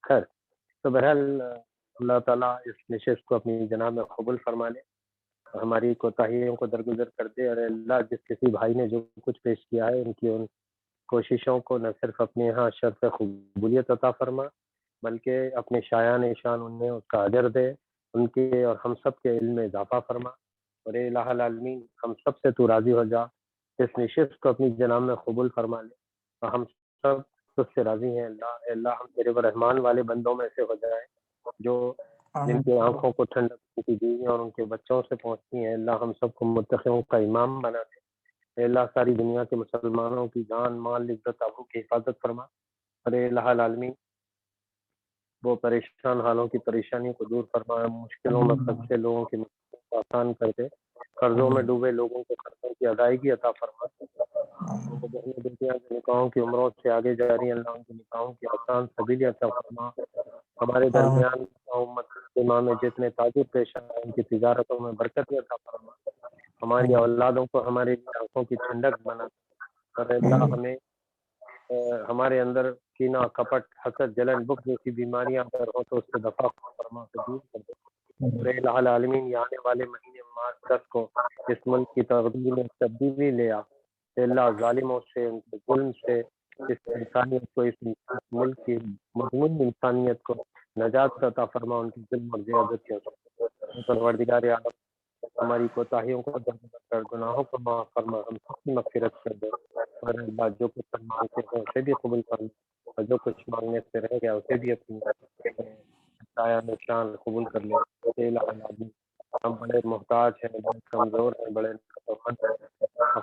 خیر، تو بہرحال اللہ تعالیٰ اس نشست کو اپنی جناب میں قبول فرما لے، ہماری کوتاہیوں کو درگزر کر دے، اور اللہ جس کسی بھائی نے جو کچھ پیش کیا ہے ان کوششوں کو نہ صرف اپنے یہاں شرف قبولیت عطا فرما، بلکہ اپنے شایان شان انہیں اس کا اجر دے، ان کے اور ہم سب کے علم میں اضافہ فرما. اور اے الہ العالمین، ہم سب سے تو راضی ہو جا، اس نشست کو اپنی جناب میں قبول فرما لے، اور ہم سب تجھ سے راضی ہیں اللہ. اے اللہ، ہم تیرے رحمان والے بندوں میں سے ہو جائیں جو جن کی آنکھوں کو ٹھنڈک کی دی اور ان کے بچوں سے پہنچتی ہیں. اللہ ہم سب کو متقیوں کا امام بنا دے. اے اللہ، ساری دنیا کے مسلمانوں کی جان مال عزت آبرو کی حفاظت فرما. اور اے الہ العالمین، وہ پریشان حالوں کی پریشانی کو دور فرما، مشکلوں میں پھنسے لوگوں کی مشکلوں کو آسان کر دے، قرضوں میں ڈوبے لوگوں کو قرضوں کی ادائیگی عطا فرما. بہنیں بیٹیاں کے نکاحوں کی عمروں سے آگے جا رہی ہیں، اللہ ان کے نکاحوں کی آسان سبیلی عطا فرما. ہمارے درمیان امت مسلمہ میں جتنے تاجر پیش آئے ان کی تجارتوں میں برکت عطا فرما. ہماری اولادوں کو ہماری آنکھوں کی ٹھنڈک بنا. اور اللہ ہمیں ہمارے اندر کینہ، کپٹ، حسد، جلن، بغض جیسی بیماریاں اگر ہوں تو اس سے دفع فرما سے دور کر دے. اور الہ العالمین، یہ آنے والے مہینے مارچ 10 کو اس ملک کی تقدیر میں تبدیلی لے آ. اللہ ظالموں سے، ان کے ظلم سے، اس انسانیت کو، اس ملک کی مضمون انسانیت کو نجات عطا فرما، ان کی ظلم اور زیادتیوں سے. پروردگار عالم، ہماری کوتاہیوں کو درگزر کر، گناہوں کو معاف فرما، ہم سب کی مغفرت کر دے. اور اللہ جو کچھ ہم مانگتے ہیں اسے بھی قبول فرما، اور جو کچھ مانگنے سے رہ گیا اسے بھی اپنی سایہ نشان قبول کر لے. الہ العالمین، ہم بڑے محتاج ہیں، بڑے کمزور ہیں، بڑے ناتوان ہیں،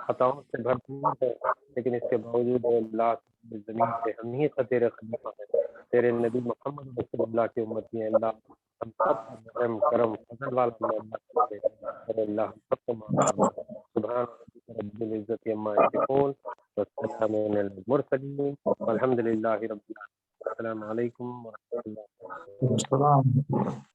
خطاؤں سے بھرپور ہیں، لیکن اس کے باوجود اللہ زمین پہ ہم ہی تیرے خلیفہ ہیں، تیرے نبی محمد رسول اللہ کی امتی ہیں. اللہ ہم سب پر رحم کرم فضل والا اللہ کرے. اور اللہ ہم سب کو معاف فرما. سبحان رب العزت عما یصفون والسلام علی المرسلین والحمد للہ رب العالمین. السلام علیکم ورحمۃ اللہ. السلام.